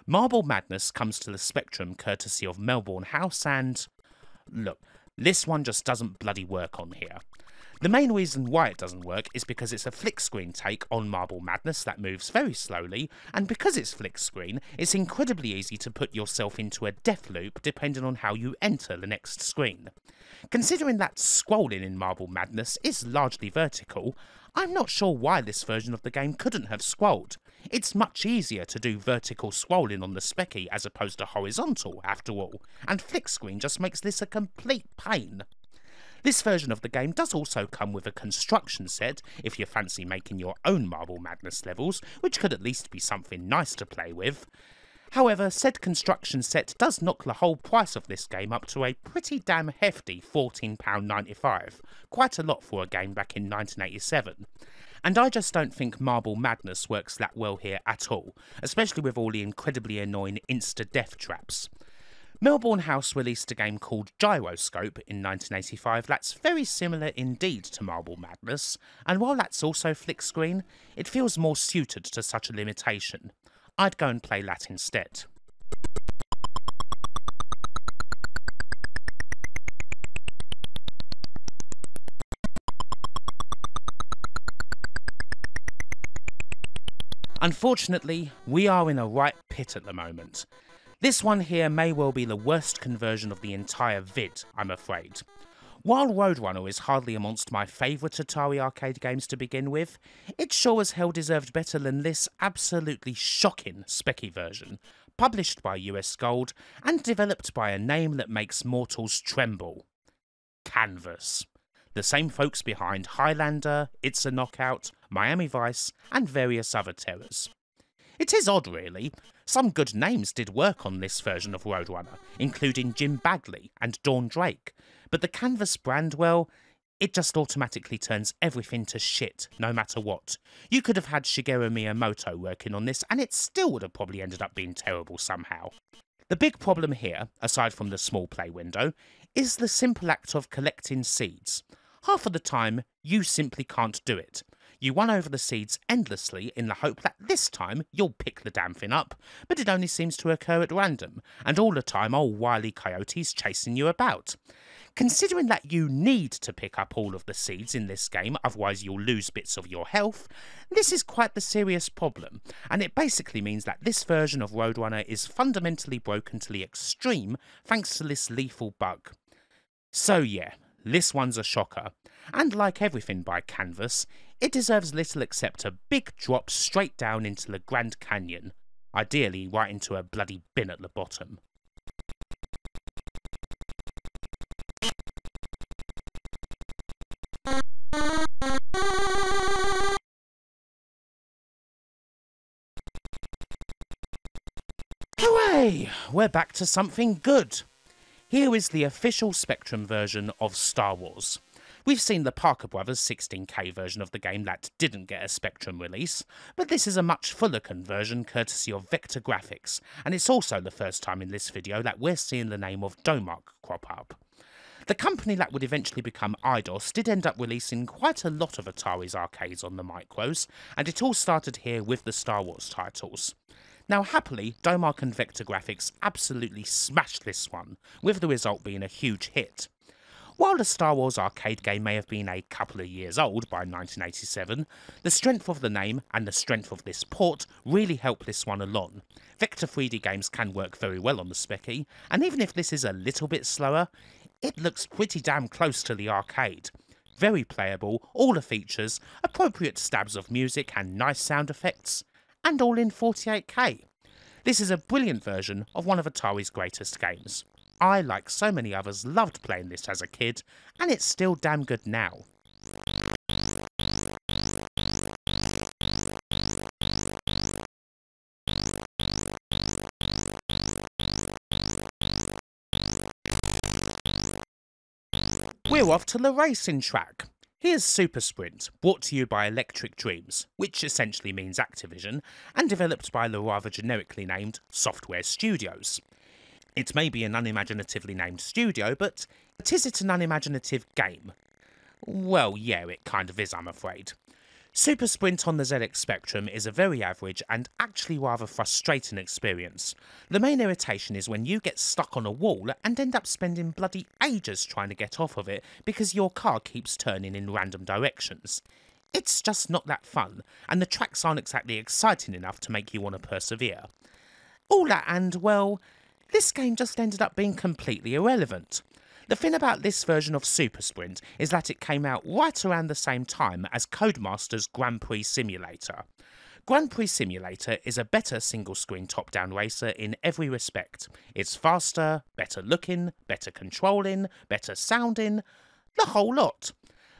Marble Madness comes to the Spectrum courtesy of Melbourne House and... look, this one just doesn't bloody work on here. The main reason why it doesn't work is because it's a flick screen take on Marble Madness that moves very slowly, and because it's flick screen, it's incredibly easy to put yourself into a death loop depending on how you enter the next screen. Considering that scrolling in Marble Madness is largely vertical, I'm not sure why this version of the game couldn't have scrolled. It's much easier to do vertical scrolling on the specky as opposed to horizontal, after all, and flick screen just makes this a complete pain. This version of the game does also come with a construction set, if you fancy making your own Marble Madness levels, which could at least be something nice to play with. However, said construction set does knock the whole price of this game up to a pretty damn hefty £14.95, quite a lot for a game back in 1987. And I just don't think Marble Madness works that well here at all, especially with all the incredibly annoying insta-death traps. Melbourne House released a game called Gyroscope in 1985 that's very similar indeed to Marble Madness, and while that's also flick screen, it feels more suited to such a limitation. I'd go and play that instead. Unfortunately, we are in a right pit at the moment. This one here may well be the worst conversion of the entire vid, I'm afraid. While Roadrunner is hardly amongst my favourite Atari arcade games to begin with, it sure as hell deserved better than this absolutely shocking Speccy version, published by US Gold and developed by a name that makes mortals tremble. Canvas. The same folks behind Highlander, It's a Knockout, Miami Vice, and various other terrors. It is odd, really. Some good names did work on this version of Roadrunner, including Jim Bagley and Dawn Drake, but the Canvas brand, well, it just automatically turns everything to shit, no matter what. You could have had Shigeru Miyamoto working on this, and it still would have probably ended up being terrible somehow. The big problem here, aside from the small play window, is the simple act of collecting seeds. Half of the time, you simply can't do it. You run over the seeds endlessly in the hope that this time you'll pick the damn thing up, but it only seems to occur at random, and all the time old wily coyotes chasing you about. Considering that you need to pick up all of the seeds in this game, otherwise you'll lose bits of your health, this is quite the serious problem, and it basically means that this version of Roadrunner is fundamentally broken to the extreme thanks to this lethal bug. So yeah, this one's a shocker, and like everything by Canvas, it deserves little except a big drop straight down into the Grand Canyon, ideally right into a bloody bin at the bottom. Hooray! We're back to something good. Here is the official Spectrum version of Star Wars. We've seen the Parker Brothers 16K version of the game that didn't get a Spectrum release, but this is a much fuller conversion courtesy of Vector Graphics, and it's also the first time in this video that we're seeing the name of Domark crop up. The company that would eventually become Eidos did end up releasing quite a lot of Atari's arcades on the Micros, and it all started here with the Star Wars titles. Now happily, Domark and Vector Graphics absolutely smashed this one, with the result being a huge hit. While the Star Wars arcade game may have been a couple of years old by 1987, the strength of the name and the strength of this port really helped this one along. Vector 3D games can work very well on the Speccy, and even if this is a little bit slower, it looks pretty damn close to the arcade. Very playable, all the features, appropriate stabs of music and nice sound effects, and all in 48K. This is a brilliant version of one of Atari's greatest games. I, like so many others, loved playing this as a kid, and it's still damn good now. We're off to the racing track. Here's Super Sprint, brought to you by Electric Dreams, which essentially means Activision, and developed by the rather generically named Software Studios. It may be an unimaginatively named studio, but is it an unimaginative game? Well, yeah, it kind of is, I'm afraid. Super Sprint on the ZX Spectrum is a very average and actually rather frustrating experience. The main irritation is when you get stuck on a wall and end up spending bloody ages trying to get off of it because your car keeps turning in random directions. It's just not that fun, and the tracks aren't exactly exciting enough to make you want to persevere. All that and, well, this game just ended up being completely irrelevant. The thing about this version of Super Sprint is that it came out right around the same time as Codemasters Grand Prix Simulator. Grand Prix Simulator is a better single-screen top-down racer in every respect. It's faster, better looking, better controlling, better sounding, the whole lot.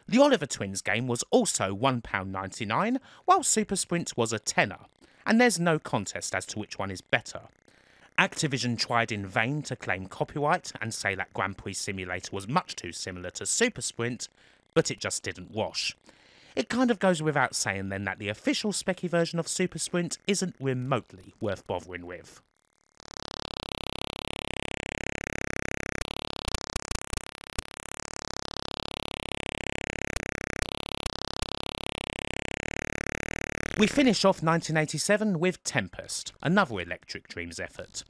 The Oliver Twins game was also £1.99, while Super Sprint was a tenner, and there's no contest as to which one is better. Activision tried in vain to claim copyright and say that Grand Prix Simulator was much too similar to Super Sprint, but it just didn't wash. It kind of goes without saying then that the official Speccy version of Super Sprint isn't remotely worth bothering with. We finish off 1987 with Tempest, another Electric Dreams effort.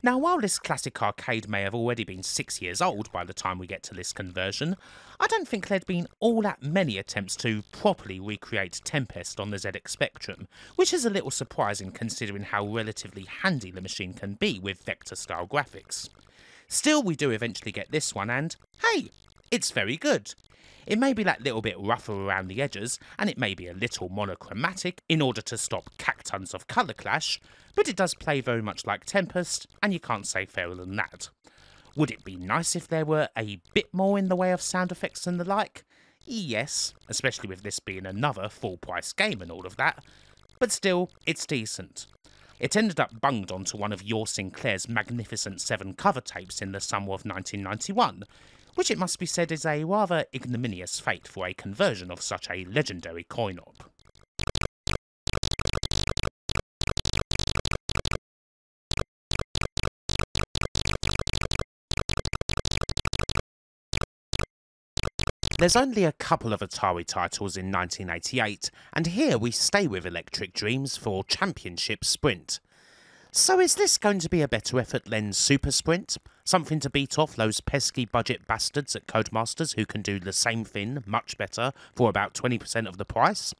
Now, while this classic arcade may have already been 6 years old by the time we get to this conversion, I don't think there'd been all that many attempts to properly recreate Tempest on the ZX Spectrum, which is a little surprising considering how relatively handy the machine can be with vector-style graphics. Still, we do eventually get this one and, hey, it's very good. It may be that little bit rougher around the edges, and it may be a little monochromatic in order to stop cactons of colour clash, but it does play very much like Tempest, and you can't say fairer than that. Would it be nice if there were a bit more in the way of sound effects and the like? Yes, especially with this being another full-price game and all of that, but still, it's decent. It ended up bunged onto one of Yor Sinclair's Magnificent 7 cover tapes in the summer of 1991, which it must be said is a rather ignominious fate for a conversion of such a legendary coin-op. There's only a couple of Atari titles in 1988, and here we stay with Electric Dreams for Championship Sprint. So is this going to be a better effort than Super Sprint? Something to beat off those pesky budget bastards at Codemasters who can do the same thing much better for about 20% of the price?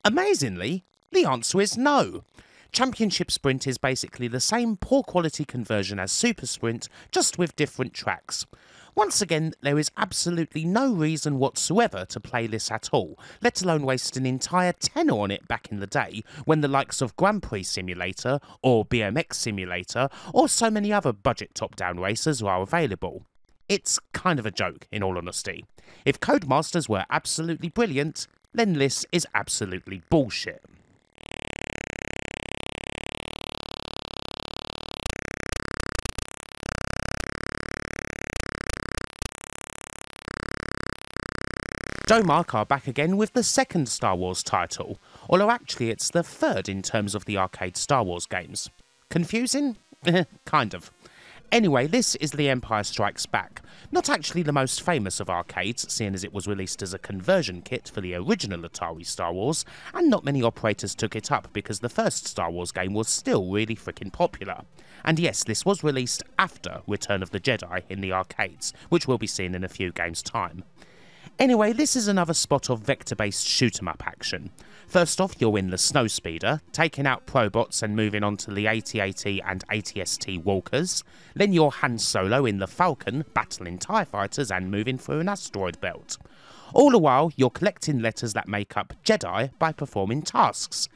Amazingly, the answer is no. Championship Sprint is basically the same poor quality conversion as Super Sprint, just with different tracks. Once again, there is absolutely no reason whatsoever to play this at all, let alone waste an entire tenner on it back in the day, when the likes of Grand Prix Simulator, or BMX Simulator, or so many other budget top-down racers are available. It's kind of a joke, in all honesty. If Codemasters were absolutely brilliant, then this is absolutely bullshit. Domark are back again with the second Star Wars title, although actually it's the third in terms of the arcade Star Wars games. Confusing? Kind of. Anyway, this is The Empire Strikes Back, not actually the most famous of arcades, seeing as it was released as a conversion kit for the original Atari Star Wars, and not many operators took it up because the first Star Wars game was still really freaking popular. And yes, this was released after Return of the Jedi in the arcades, which we'll be seeing in a few games' time. Anyway, this is another spot of vector-based shoot-'em-up action. First off, you're in the Snowspeeder, taking out Probots and moving on to the AT-AT and AT-ST Walkers. Then you're Han Solo in the Falcon, battling TIE fighters and moving through an asteroid belt. All the while, you're collecting letters that make up Jedi by performing tasks.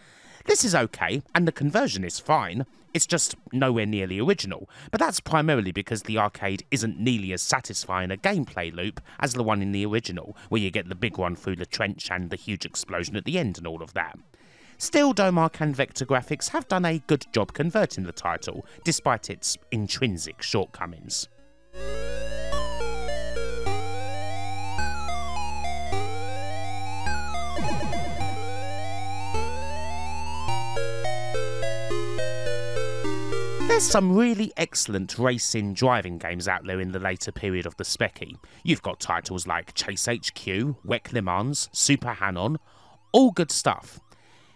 This is okay, and the conversion is fine. It's just nowhere near the original, but that's primarily because the arcade isn't nearly as satisfying a gameplay loop as the one in the original, where you get the big run through the trench and the huge explosion at the end and all of that. Still, Domark and Vector Graphics have done a good job converting the title, despite its intrinsic shortcomings. There's some really excellent racing driving games out there in the later period of the Speccy. You've got titles like Chase HQ, WEC Le Mans, Super Han-On, all good stuff.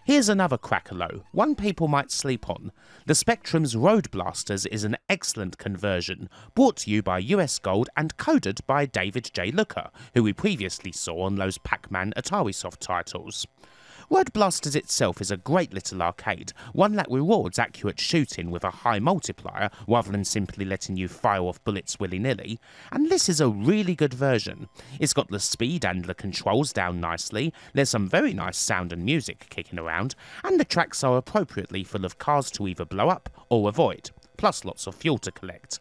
Here's another cracker though, one people might sleep on. The Spectrum's Road Blasters is an excellent conversion, brought to you by US Gold and coded by David J. Looker, who we previously saw on those Pac-Man AtariSoft titles. Road Blasters itself is a great little arcade, one that rewards accurate shooting with a high multiplier rather than simply letting you fire off bullets willy-nilly, and this is a really good version. It's got the speed and the controls down nicely, there's some very nice sound and music kicking around, and the tracks are appropriately full of cars to either blow up or avoid, plus lots of fuel to collect.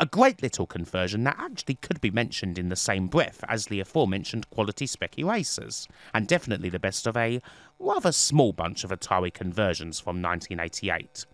A great little conversion that actually could be mentioned in the same breath as the aforementioned quality Speccy racers, and definitely the best of a rather small bunch of Atari conversions from 1988.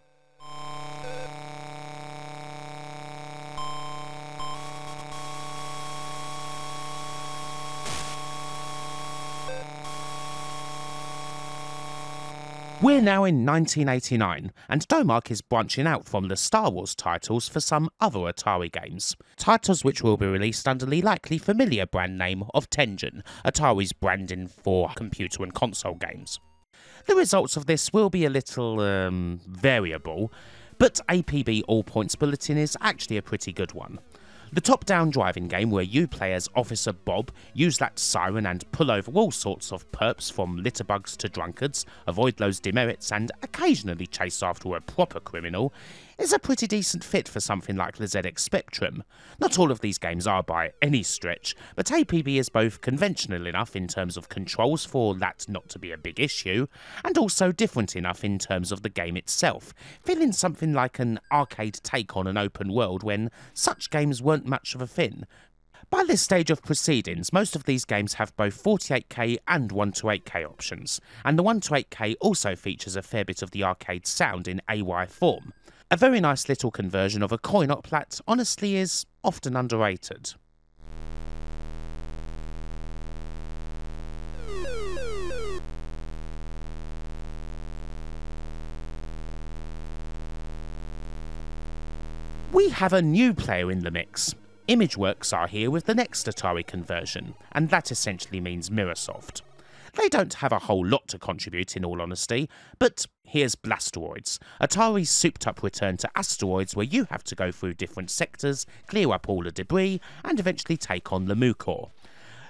We're now in 1989, and Domark is branching out from the Star Wars titles for some other Atari games. Titles which will be released under the likely familiar brand name of Tengen, Atari's branding for computer and console games. The results of this will be a little, variable, But APB All Points Bulletin is actually a pretty good one. The top-down driving game where you play as Officer Bob, use that siren and pull over all sorts of perps from litterbugs to drunkards, avoid those demerits and occasionally chase after a proper criminal, is a pretty decent fit for something like the ZX Spectrum. Not all of these games are by any stretch, but APB is both conventional enough in terms of controls for that not to be a big issue, and also different enough in terms of the game itself, feeling something like an arcade take on an open world when such games weren't much of a thing. By this stage of proceedings, most of these games have both 48K and 128K options, and the 128K also features a fair bit of the arcade sound in AY form. A very nice little conversion of a coin-op that honestly is often underrated. We have a new player in the mix. Imageworks are here with the next Atari conversion, and that essentially means Mirrorsoft. They don't have a whole lot to contribute in all honesty, but here's Blasteroids, Atari's souped up return to asteroids where you have to go through different sectors, clear up all the debris, and eventually take on the Mukor.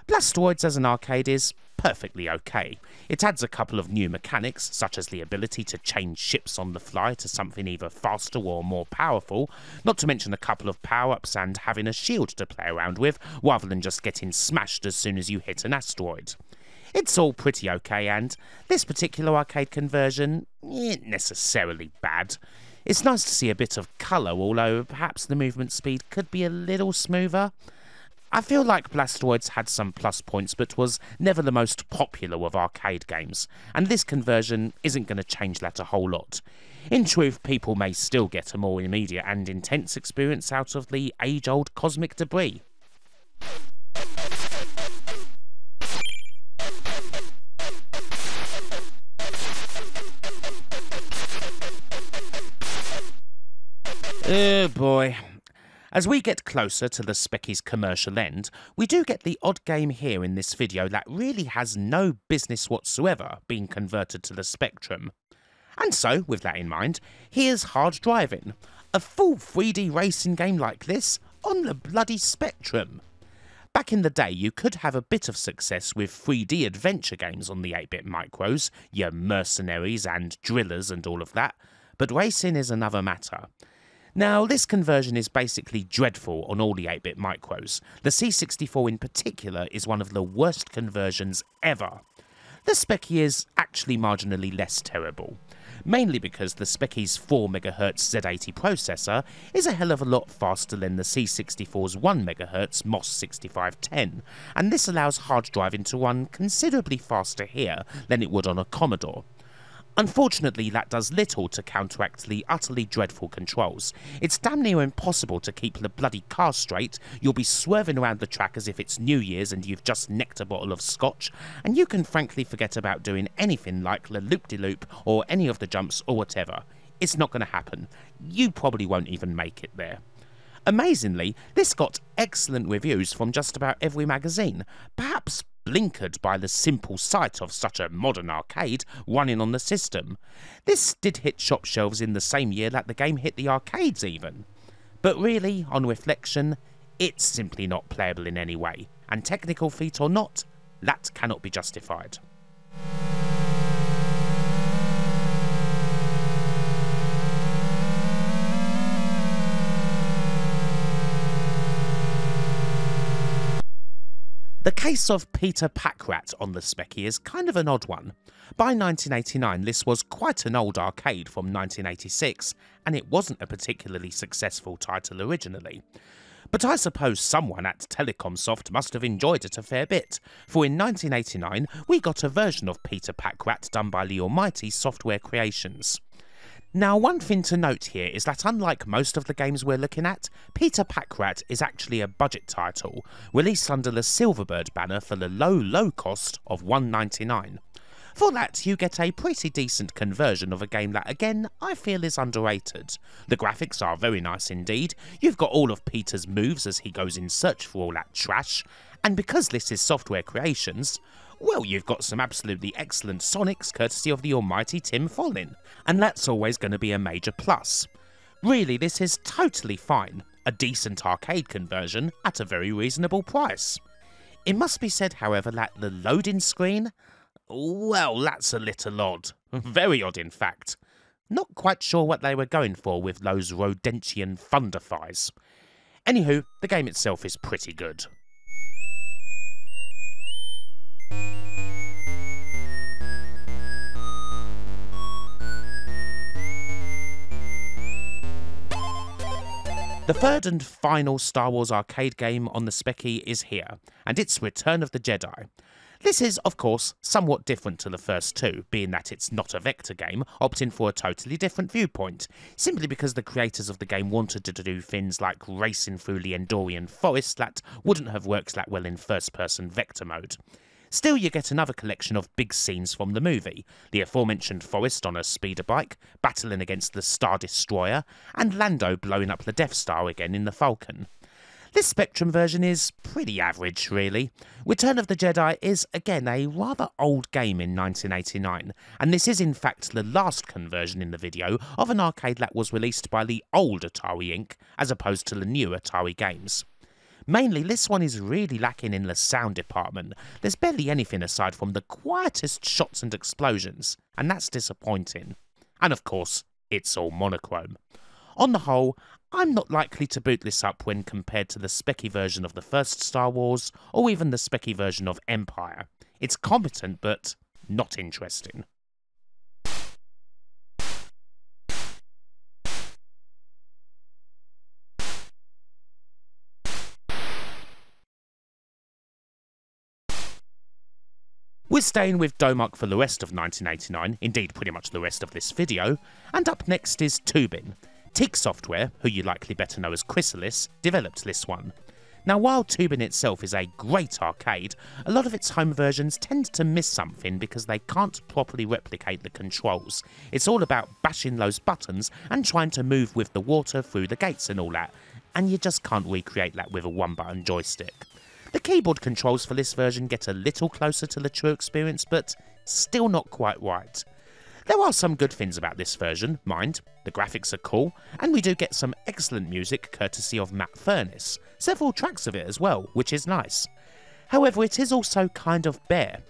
Blasteroids as an arcade is perfectly okay. It adds a couple of new mechanics, such as the ability to change ships on the fly to something either faster or more powerful, not to mention a couple of power-ups and having a shield to play around with, rather than just getting smashed as soon as you hit an asteroid. It's all pretty okay, and this particular arcade conversion isn't necessarily bad. It's nice to see a bit of colour, although perhaps the movement speed could be a little smoother. I feel like Blasteroids had some plus points, but was never the most popular of arcade games, and this conversion isn't going to change that a whole lot. In truth, people may still get a more immediate and intense experience out of the age-old cosmic debris. Oh boy. As we get closer to the Specky's commercial end, we do get the odd game here in this video that really has no business whatsoever being converted to the Spectrum. And so, with that in mind, here's Hard Driving, a full 3D racing game like this on the bloody Spectrum. Back in the day, you could have a bit of success with 3D adventure games on the 8-bit micros, your Mercenaries and Drillers and all of that, but racing is another matter. Now, this conversion is basically dreadful on all the 8-bit micros. The C64 in particular is one of the worst conversions ever. The Specky is actually marginally less terrible, mainly because the Specky's 4MHz Z80 processor is a hell of a lot faster than the C64's 1MHz MOS 6510, and this allows hard driving to run considerably faster here than it would on a Commodore. Unfortunately, that does little to counteract the utterly dreadful controls. It's damn near impossible to keep the bloody car straight, you'll be swerving around the track as if it's New Year's and you've just necked a bottle of scotch, and you can frankly forget about doing anything like the loop-de-loop or any of the jumps or whatever. It's not going to happen. You probably won't even make it there. Amazingly, this got excellent reviews from just about every magazine, perhaps blinkered by the simple sight of such a modern arcade running on the system. This did hit shop shelves in the same year that the game hit the arcades even. But really, on reflection, it's simply not playable in any way, and technical feat or not, that cannot be justified. The case of Peter Packrat on the Specky is kind of an odd one. By 1989, this was quite an old arcade from 1986, and it wasn't a particularly successful title originally. But I suppose someone at Telecomsoft must have enjoyed it a fair bit, for in 1989 we got a version of Peter Packrat done by the almighty Software Creations. Now, one thing to note here is that unlike most of the games we're looking at, Peter Packrat is actually a budget title, released under the Silverbird banner for the low cost of $1.99. For that, you get a pretty decent conversion of a game that, again, I feel is underrated. The graphics are very nice indeed, you've got all of Peter's moves as he goes in search for all that trash, and because this is Software Creations, well, you've got some absolutely excellent Sonics courtesy of the almighty Tim Follin, and that's always going to be a major plus. Really, this is totally fine. A decent arcade conversion at a very reasonable price. It must be said, however, that the loading screen, well, that's a little odd. Very odd, in fact. Not quite sure what they were going for with those Rodentian thunder thighs. Anywho, the game itself is pretty good. The third and final Star Wars arcade game on the Speccy is here, and it's Return of the Jedi. This is, of course, somewhat different to the first two, being that it's not a vector game, opting for a totally different viewpoint, simply because the creators of the game wanted to do things like racing through the Endorian forest that wouldn't have worked that well in first-person vector mode. Still, you get another collection of big scenes from the movie, the aforementioned forest on a speeder bike, battling against the Star Destroyer, and Lando blowing up the Death Star again in the Falcon. This Spectrum version is pretty average, really. Return of the Jedi is, again, a rather old game in 1989, and this is in fact the last conversion in the video of an arcade that was released by the old Atari Inc., as opposed to the new Atari games. Mainly, this one is really lacking in the sound department. There's barely anything aside from the quietest shots and explosions, and that's disappointing. And of course, it's all monochrome. On the whole, I'm not likely to boot this up when compared to the Speccy version of the first Star Wars, or even the Speccy version of Empire. It's competent, but not interesting. We're staying with Domark for the rest of 1989, indeed pretty much the rest of this video, and up next is Toobin. Teak Software, who you likely better know as Chrysalis, developed this one. Now, while Toobin itself is a great arcade, a lot of its home versions tend to miss something because they can't properly replicate the controls. It's all about bashing those buttons and trying to move with the water through the gates and all that, and you just can't recreate that with a one-button joystick. The keyboard controls for this version get a little closer to the true experience, but still not quite right. There are some good things about this version, mind. The graphics are cool, and we do get some excellent music courtesy of Matt Furniss, several tracks of it as well, which is nice. However, it is also kind of bare.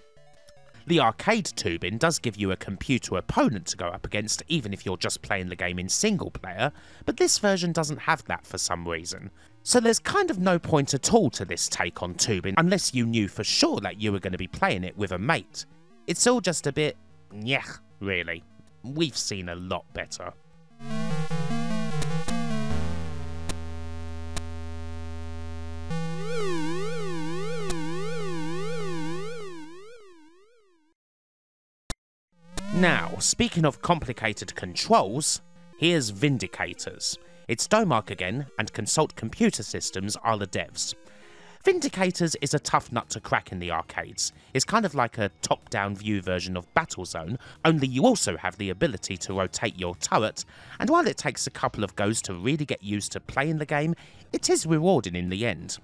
The arcade Toobin does give you a computer opponent to go up against even if you're just playing the game in single player, but this version doesn't have that for some reason. So there's kind of no point at all to this take on Toobin unless you knew for sure that you were going to be playing it with a mate. It's all just a bit nyeh, really. We've seen a lot better. Now, speaking of complicated controls, here's Vindicators. It's Domark again, and Consult Computer Systems are the devs. Vindicators is a tough nut to crack in the arcades. It's kind of like a top-down view version of Battlezone, only you also have the ability to rotate your turret, and while it takes a couple of goes to really get used to playing the game, it is rewarding in the end.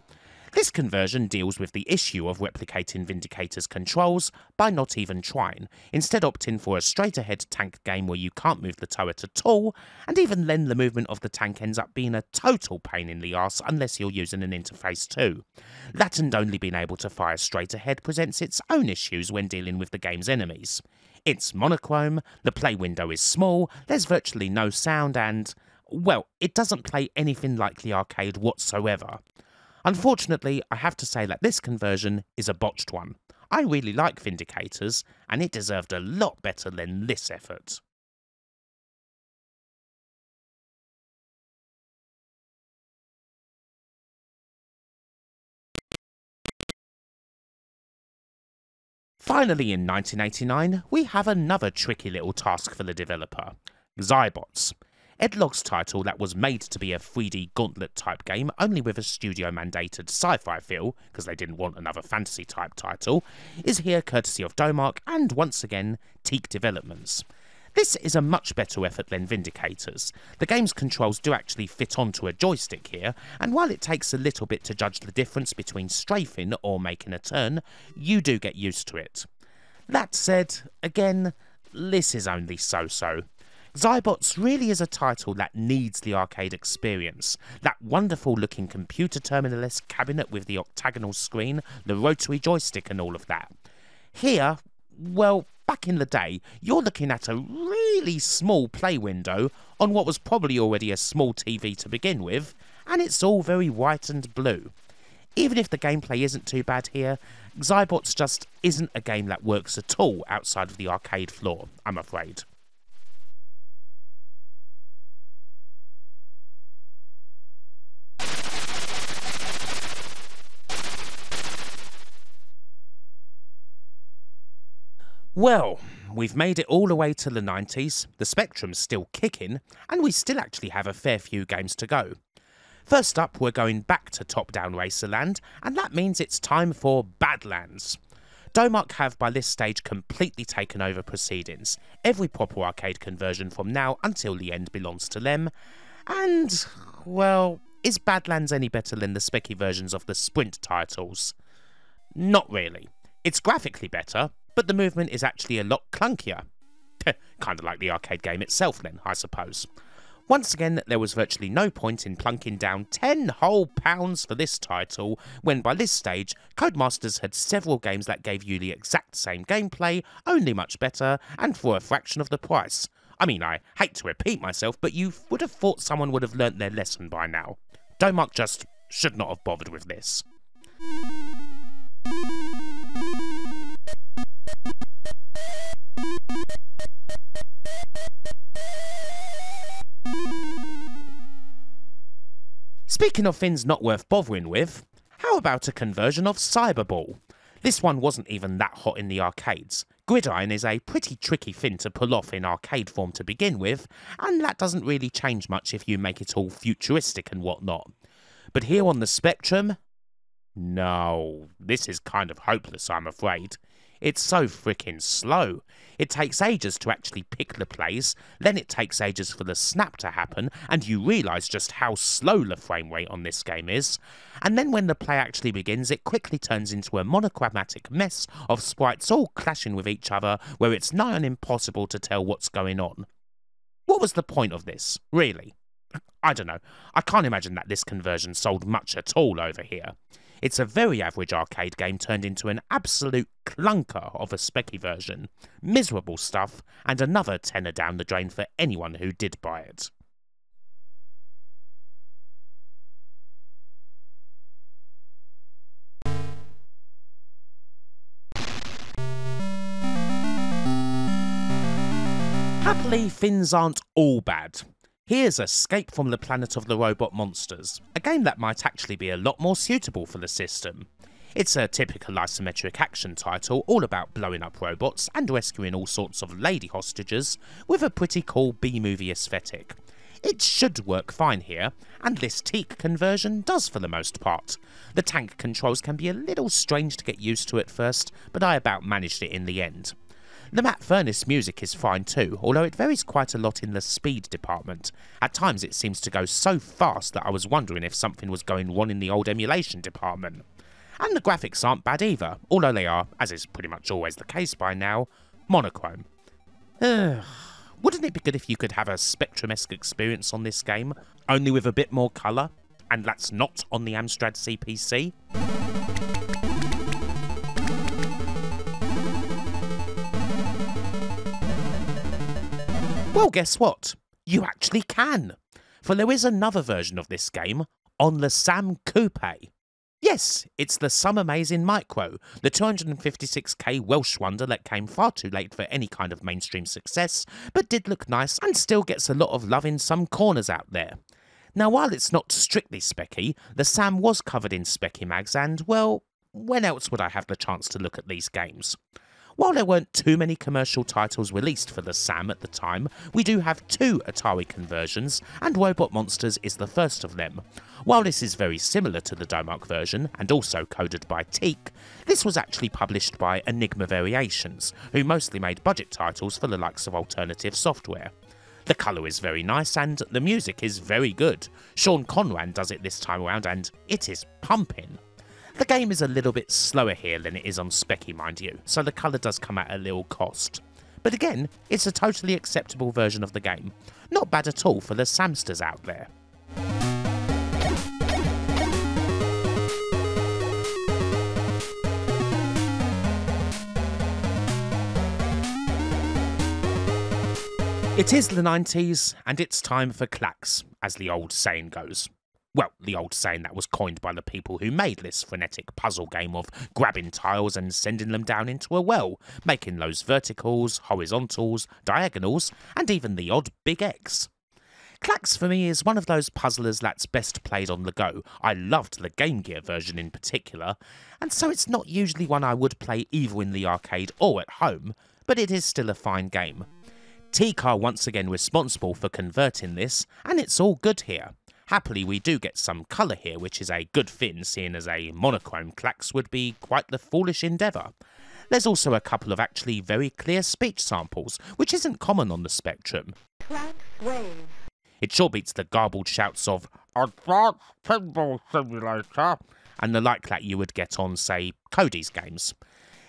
This conversion deals with the issue of replicating Vindicator's controls by not even trying, instead opting for a straight-ahead tank game where you can't move the turret at all, and even then the movement of the tank ends up being a total pain in the arse unless you're using an interface too. That and only being able to fire straight ahead presents its own issues when dealing with the game's enemies. It's monochrome, the play window is small, there's virtually no sound and, well, it doesn't play anything like the arcade whatsoever. Unfortunately, I have to say that this conversion is a botched one. I really like Vindicators, and it deserved a lot better than this effort. Finally, in 1989, we have another tricky little task for the developer, Zybots. Edlog's title that was made to be a 3D Gauntlet type game, only with a studio mandated sci-fi feel, because they didn't want another fantasy type title, is here courtesy of Domark and once again, Teak Developments. This is a much better effort than Vindicators. The game's controls do actually fit onto a joystick here, and while it takes a little bit to judge the difference between strafing or making a turn, you do get used to it. That said, again, this is only so-so. Zybots really is a title that needs the arcade experience. That wonderful looking computer terminal-esque cabinet with the octagonal screen, the rotary joystick and all of that. Here, well, back in the day, you're looking at a really small play window on what was probably already a small TV to begin with, and it's all very white and blue. Even if the gameplay isn't too bad here, Zybots just isn't a game that works at all outside of the arcade floor, I'm afraid. Well, we've made it all the way to the 90s, the Spectrum's still kicking, and we still actually have a fair few games to go. First up, we're going back to top-down Racerland, and that means it's time for Badlands. Domark have by this stage completely taken over proceedings. Every proper arcade conversion from now until the end belongs to them, and, well, is Badlands any better than the specky versions of the Sprint titles? Not really. It's graphically better, but the movement is actually a lot clunkier. Kinda like the arcade game itself then, I suppose. Once again, there was virtually no point in plunking down 10 whole pounds for this title, when by this stage, Codemasters had several games that gave you the exact same gameplay, only much better, and for a fraction of the price. I mean, I hate to repeat myself, but you would have thought someone would have learnt their lesson by now. Domark just should not have bothered with this. Speaking of things not worth bothering with, how about a conversion of Cyberball? This one wasn't even that hot in the arcades. Gridiron is a pretty tricky thing to pull off in arcade form to begin with, and that doesn't really change much if you make it all futuristic and whatnot. But here on the Spectrum? No, this is kind of hopeless, I'm afraid. It's so freaking slow. It takes ages to actually pick the plays, then it takes ages for the snap to happen, and you realise just how slow the frame rate on this game is. And then when the play actually begins, it quickly turns into a monochromatic mess of sprites all clashing with each other, where it's nigh on impossible to tell what's going on. What was the point of this, really? I don't know. I can't imagine that this conversion sold much at all over here. It's a very average arcade game turned into an absolute clunker of a specky version. Miserable stuff, and another tenner down the drain for anyone who did buy it. Happily, things aren't all bad. Here's Escape from the Planet of the Robot Monsters, a game that might actually be a lot more suitable for the system. It's a typical isometric action title all about blowing up robots and rescuing all sorts of lady hostages with a pretty cool B-movie aesthetic. It should work fine here, and this teak conversion does for the most part. The tank controls can be a little strange to get used to at first, but I about managed it in the end. The Matt Furniss music is fine too, although it varies quite a lot in the speed department. At times it seems to go so fast that I was wondering if something was going wrong in the old emulation department. And the graphics aren't bad either, although they are, as is pretty much always the case by now, monochrome. Wouldn't it be good if you could have a Spectrum-esque experience on this game, only with a bit more colour? And that's not on the Amstrad CPC? Well, guess what? You actually can! For there is another version of this game on the Sam Coupe. Yes, it's the Some Amazing Micro, the 256k Welsh wonder that came far too late for any kind of mainstream success, but did look nice and still gets a lot of love in some corners out there. Now, while it's not strictly specky, the Sam was covered in specky mags and, well, when else would I have the chance to look at these games? While there weren't too many commercial titles released for the Sam at the time, we do have 2 Atari conversions, and Robot Monsters is the first of them. While this is very similar to the Domark version, and also coded by Teak, this was actually published by Enigma Variations, who mostly made budget titles for the likes of Alternative Software. The colour is very nice, and the music is very good. Sean Conran does it this time around, and it is pumping. The game is a little bit slower here than it is on Specky, mind you, so the colour does come at a little cost. But again, it's a totally acceptable version of the game. Not bad at all for the Samsters out there. It is the 90s, and it's time for clacks, as the old saying goes. Well, the old saying that was coined by the people who made this frenetic puzzle game of grabbing tiles and sending them down into a well, making those verticals, horizontals, diagonals, and even the odd big X. Clacks for me is one of those puzzlers that's best played on the go. I loved the Game Gear version in particular, and so it's not usually one I would play either in the arcade or at home, but it is still a fine game. TCAR once again responsible for converting this, and it's all good here. Happily we do get some colour here, which is a good thing, seeing as a monochrome clacks would be quite the foolish endeavour. There's also a couple of actually very clear speech samples, which isn't common on the Spectrum. It sure beats the garbled shouts of "Advanced Pinball Simulator" and the like that you would get on, say, Cody's games.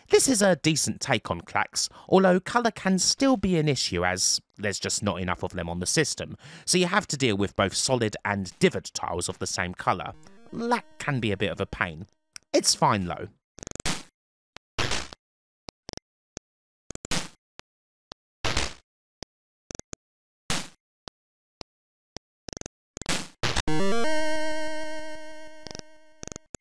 This is a decent take on clacks, although colour can still be an issue as there's just not enough of them on the system, so you have to deal with both solid and divot tiles of the same colour. That can be a bit of a pain. It's fine though.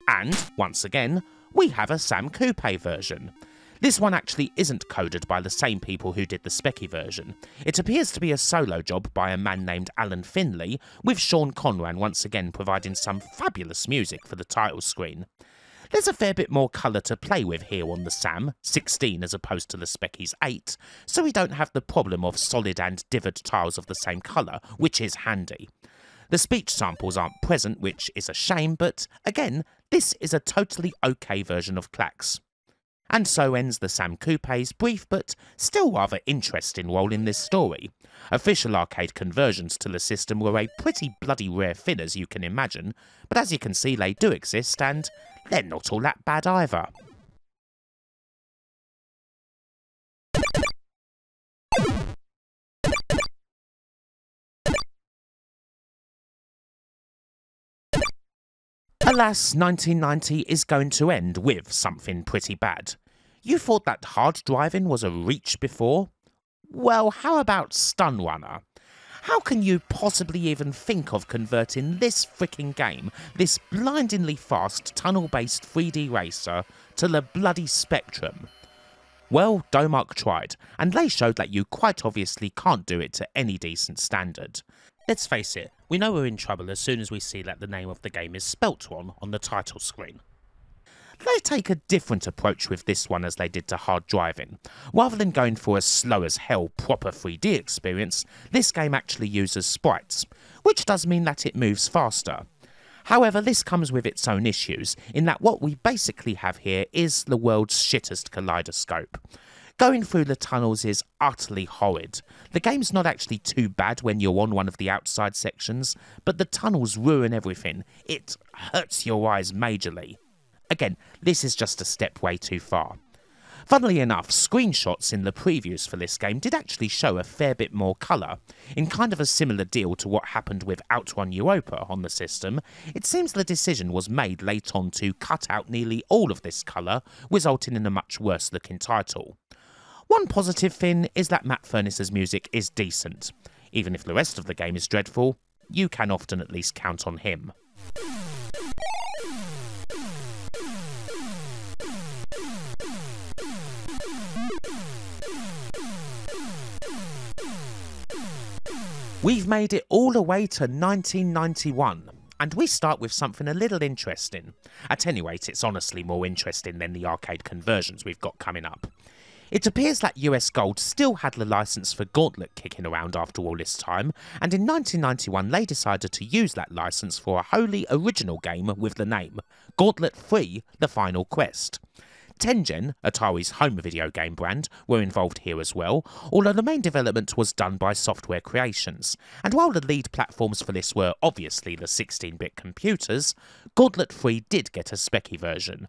And, once again, we have a Sam Coupe version. This one actually isn't coded by the same people who did the Specky version. It appears to be a solo job by a man named Alan Finley, with Sean Conran once again providing some fabulous music for the title screen. There's a fair bit more colour to play with here on the Sam, 16 as opposed to the Specky's 8, so we don't have the problem of solid and divot tiles of the same colour, which is handy. The speech samples aren't present, which is a shame, but again, this is a totally okay version of clacks. And so ends the Sam Coupe's brief but still rather interesting role in this story. Official arcade conversions to the system were a pretty bloody rare thing, as you can imagine, but as you can see they do exist and they're not all that bad either. Alas, 1990 is going to end with something pretty bad. You thought that hard driving was a reach before? Well, how about Stun Runner? How can you possibly even think of converting this freaking game, this blindingly fast tunnel-based 3D racer, to the bloody Spectrum? Well, Domark tried, and they showed that you quite obviously can't do it to any decent standard. Let's face it, we know we're in trouble as soon as we see that the name of the game is spelt wrong on the title screen. They take a different approach with this one as they did to hard driving. Rather than going for a slow as hell proper 3D experience, this game actually uses sprites, which does mean that it moves faster. However, this comes with its own issues, in that what we basically have here is the world's shittest kaleidoscope. Going through the tunnels is utterly horrid. The game's not actually too bad when you're on one of the outside sections, but the tunnels ruin everything. It hurts your eyes majorly. Again, this is just a step way too far. Funnily enough, screenshots in the previews for this game did actually show a fair bit more colour. In kind of a similar deal to what happened with Outrun Europa on the system, it seems the decision was made late on to cut out nearly all of this colour, resulting in a much worse looking title. One positive thing is that Matt Furness's music is decent. Even if the rest of the game is dreadful, you can often at least count on him. We've made it all the way to 1991, and we start with something a little interesting. At any rate, it's honestly more interesting than the arcade conversions we've got coming up. It appears that US Gold still had the license for Gauntlet kicking around after all this time, and in 1991 they decided to use that license for a wholly original game with the name Gauntlet 3: The Final Quest. Tengen, Atari's home video game brand, were involved here as well, although the main development was done by Software Creations, and while the lead platforms for this were obviously the 16-bit computers, Gauntlet 3 did get a specky version.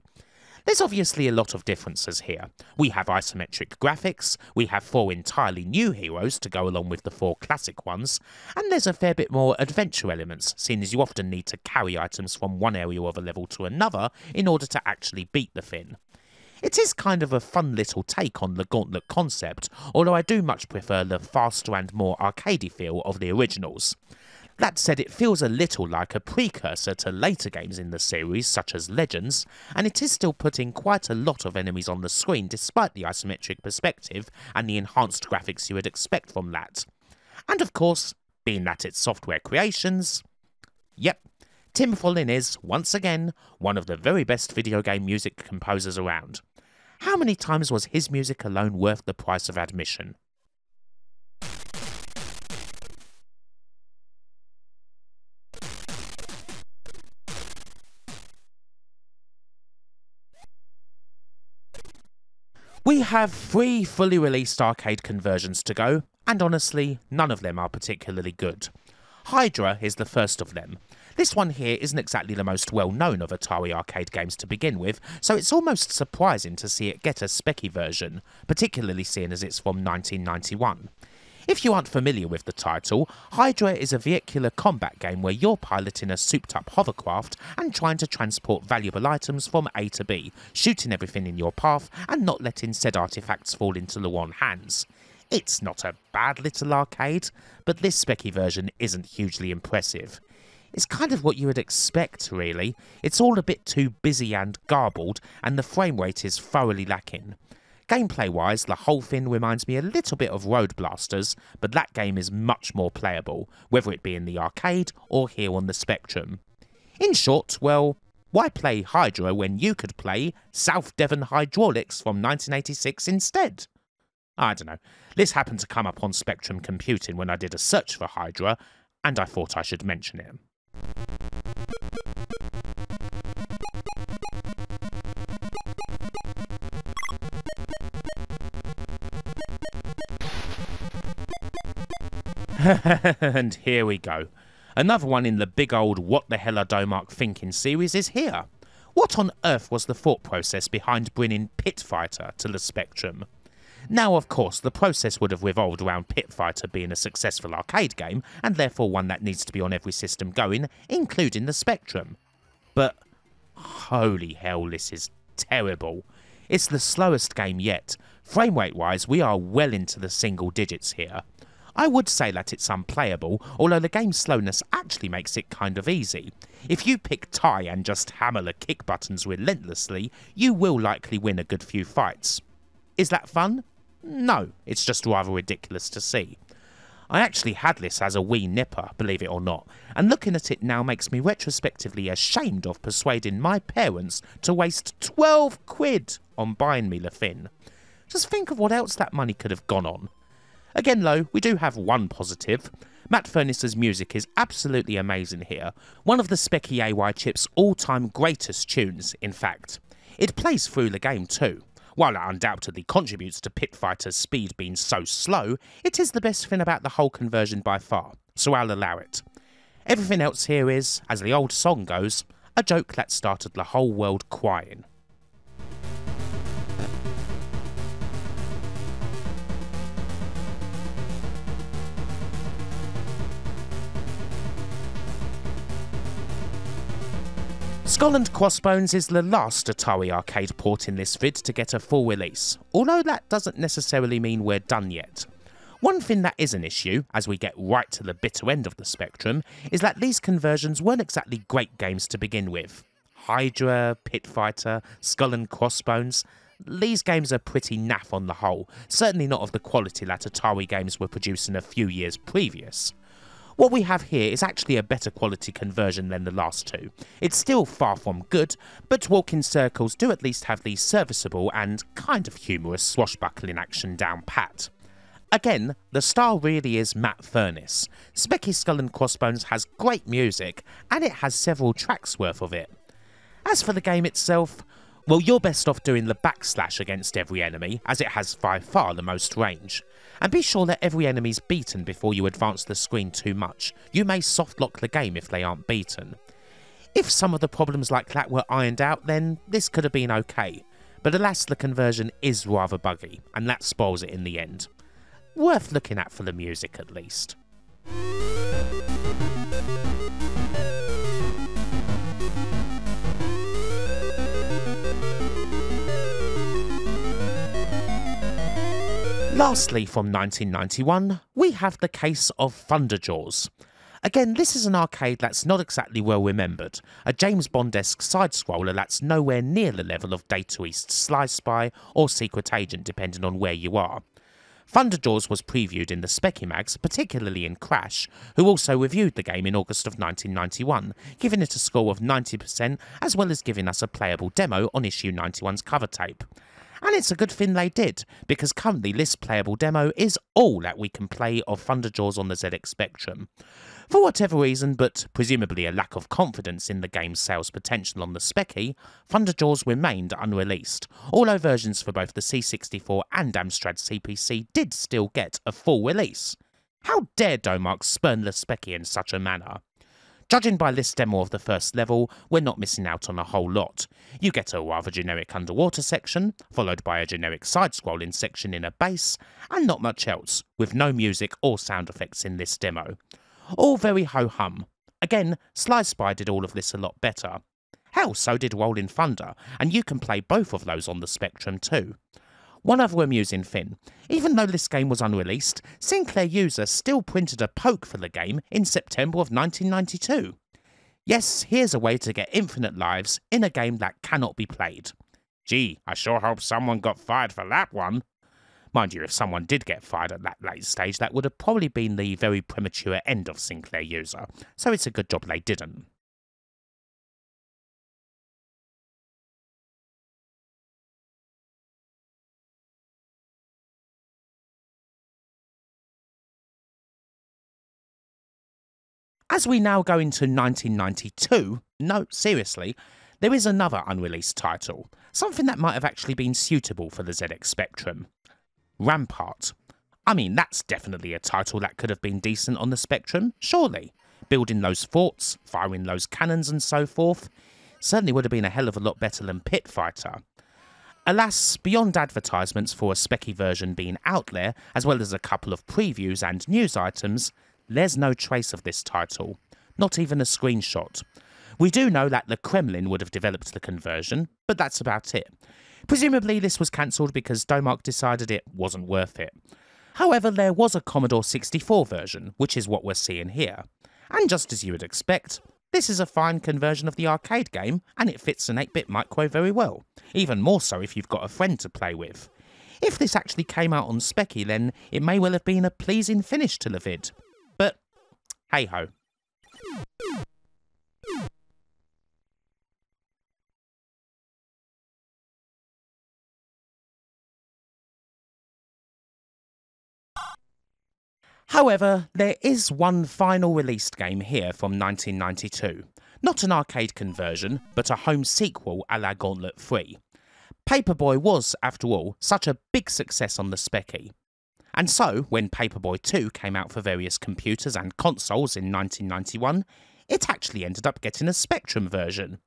There's obviously a lot of differences here. We have isometric graphics, we have 4 entirely new heroes to go along with the 4 classic ones, and there's a fair bit more adventure elements, seeing as you often need to carry items from one area of a level to another in order to actually beat the Finn. It is kind of a fun little take on the Gauntlet concept, although I do much prefer the faster and more arcadey feel of the originals. That said, it feels a little like a precursor to later games in the series, such as Legends, and it is still putting quite a lot of enemies on the screen despite the isometric perspective and the enhanced graphics you would expect from that. And of course, being that it's Software Creations, yep, Tim Follin is, once again, one of the very best video game music composers around. How many times was his music alone worth the price of admission? We have 3 fully released arcade conversions to go, and honestly, none of them are particularly good. Hydra is the first of them. This one here isn't exactly the most well-known of Atari arcade games to begin with, so it's almost surprising to see it get a specky version, particularly seeing as it's from 1991. If you aren't familiar with the title, Hydra is a vehicular combat game where you're piloting a souped-up hovercraft and trying to transport valuable items from A to B, shooting everything in your path and not letting said artifacts fall into the wrong hands. It's not a bad little arcade, but this specky version isn't hugely impressive. It's kind of what you would expect, really. It's all a bit too busy and garbled, and the frame rate is thoroughly lacking. Gameplay-wise, the whole thing reminds me a little bit of Road Blasters, but that game is much more playable, whether it be in the arcade or here on the Spectrum. In short, well, why play Hydra when you could play South Devon Hydraulics from 1986 instead? I don't know. This happened to come up on Spectrum Computing when I did a search for Hydra, and I thought I should mention it. And here we go. Another one in the big old What the Hell are Domark Thinking series is here. What on earth was the thought process behind bringing Pit Fighter to the Spectrum? Now, of course, the process would have revolved around Pit Fighter being a successful arcade game, and therefore one that needs to be on every system going, including the Spectrum. But, holy hell, this is terrible. It's the slowest game yet. Frame rate wise, we are well into the single digits here. I would say that it's unplayable, although the game's slowness actually makes it kind of easy. If you pick tie and just hammer the kick buttons relentlessly, you will likely win a good few fights. Is that fun? No, it's just rather ridiculous to see. I actually had this as a wee nipper, believe it or not, and looking at it now makes me retrospectively ashamed of persuading my parents to waste 12 quid on buying me the Finn. Just think of what else that money could have gone on. Again though, we do have one positive. Matt Furness's music is absolutely amazing here, one of the Specky AY chip's all-time greatest tunes, in fact. It plays through the game too. While it undoubtedly contributes to Pit Fighter's speed being so slow, it is the best thing about the whole conversion by far, so I'll allow it. Everything else here is, as the old song goes, a joke that started the whole world crying. Skull and Crossbones is the last Atari arcade port in this vid to get a full release, although that doesn't necessarily mean we're done yet. One thing that is an issue, as we get right to the bitter end of the spectrum, is that these conversions weren't exactly great games to begin with. Hydra, Pit Fighter, Skull and Crossbones, these games are pretty naff on the whole, certainly not of the quality that Atari games were producing a few years previous. What we have here is actually a better quality conversion than the last two. It's still far from good, but Walking Circles do at least have the serviceable and kind of humorous swashbuckling action down pat. Again, the star really is Matt Furness. Specky Skull and Crossbones has great music, and it has several tracks worth of it. As for the game itself, well, you're best off doing the backslash against every enemy, as it has by far the most range. And be sure that every enemy's beaten before you advance the screen too much. You may softlock the game if they aren't beaten. If some of the problems like that were ironed out, then this could have been okay, but alas the conversion is rather buggy, and that spoils it in the end. Worth looking at for the music at least. Lastly, from 1991, we have the case of Thunderjaws. Again, this is an arcade that's not exactly well remembered, a James Bond-esque side-scroller that's nowhere near the level of Data East's Sly Spy or Secret Agent depending on where you are. Thunderjaws was previewed in the Specky Mags, particularly in Crash, who also reviewed the game in August of 1991, giving it a score of 90% as well as giving us a playable demo on issue 91's cover tape. And it's a good thing they did, because currently this playable demo is all that we can play of Thunderjaws on the ZX Spectrum. For whatever reason, but presumably a lack of confidence in the game's sales potential on the Specky, Thunderjaws remained unreleased, although versions for both the C64 and Amstrad CPC did still get a full release. How dare Domark spurn the Specky in such a manner? Judging by this demo of the first level, we're not missing out on a whole lot. You get a rather generic underwater section, followed by a generic side-scrolling section in a base, and not much else, with no music or sound effects in this demo. All very ho-hum. Again, Sly Spy did all of this a lot better. Hell, so did Rolling Thunder, and you can play both of those on the Spectrum too. One other amusing thing, even though this game was unreleased, Sinclair User still printed a poke for the game in September of 1992. Yes, here's a way to get infinite lives in a game that cannot be played. Gee, I sure hope someone got fired for that one. Mind you, if someone did get fired at that late stage, that would have probably been the very premature end of Sinclair User, so it's a good job they didn't. As we now go into 1992, no, seriously, there is another unreleased title, something that might have actually been suitable for the ZX Spectrum. Rampart. I mean, that's definitely a title that could have been decent on the Spectrum, surely. Building those forts, firing those cannons and so forth, certainly would have been a hell of a lot better than Pit Fighter. Alas, beyond advertisements for a Specky version being out there, as well as a couple of previews and news items, there's no trace of this title, not even a screenshot. We do know that the Kremlin would have developed the conversion, but that's about it. Presumably this was cancelled because Domark decided it wasn't worth it. However, there was a Commodore 64 version, which is what we're seeing here. And just as you would expect, this is a fine conversion of the arcade game, and it fits an 8-bit micro very well, even more so if you've got a friend to play with. If this actually came out on Specky, then it may well have been a pleasing finish to the vid. But hey-ho. However, there is one final released game here from 1992. Not an arcade conversion, but a home sequel a la Gauntlet 3. Paperboy was, after all, such a big success on the Specky. And so, when Paperboy 2 came out for various computers and consoles in 1991, it actually ended up getting a Spectrum version.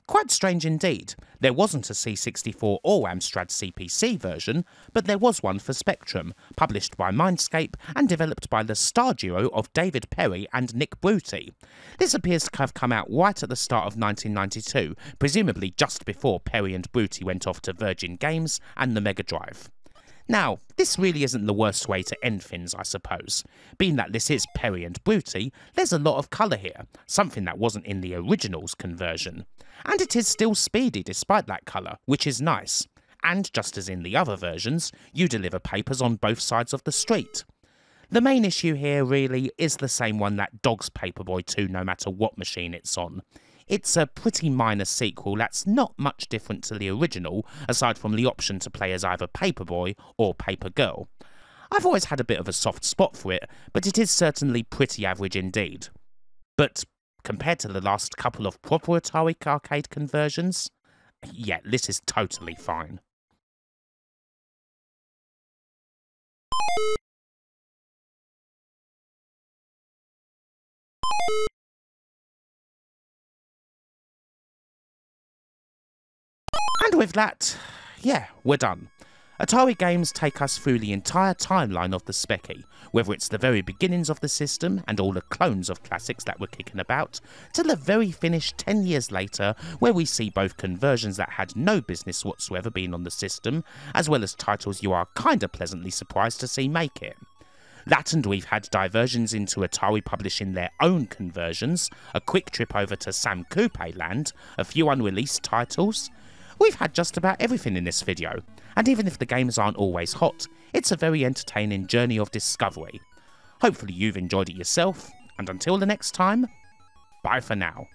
Quite strange indeed. There wasn't a C64 or Amstrad CPC version, but there was one for Spectrum, published by Mindscape and developed by the star duo of David Perry and Nick Bruti. This appears to have come out right at the start of 1992, presumably just before Perry and Bruti went off to Virgin Games and the Mega Drive. Now, this really isn't the worst way to end things, I suppose. Being that this is Perry and Bruti, there's a lot of colour here, something that wasn't in the original's conversion. And it is still speedy despite that colour, which is nice. And just as in the other versions, you deliver papers on both sides of the street. The main issue here really is the same one that dogs Paperboy 2 no matter what machine it's on. It's a pretty minor sequel that's not much different to the original, aside from the option to play as either Paperboy or Papergirl. I've always had a bit of a soft spot for it, but it is certainly pretty average indeed. But compared to the last couple of proper Atari arcade conversions, yeah, this is totally fine. And with that, yeah, we're done. Atari games take us through the entire timeline of the Speccy, whether it's the very beginnings of the system and all the clones of classics that were kicking about, to the very finish 10 years later, where we see both conversions that had no business whatsoever being on the system, as well as titles you are kinda pleasantly surprised to see make it. That, and we've had diversions into Atari publishing their own conversions, a quick trip over to Sam Coupe land, a few unreleased titles. We've had just about everything in this video, and even if the games aren't always hot, it's a very entertaining journey of discovery. Hopefully you've enjoyed it yourself, and until the next time, bye for now.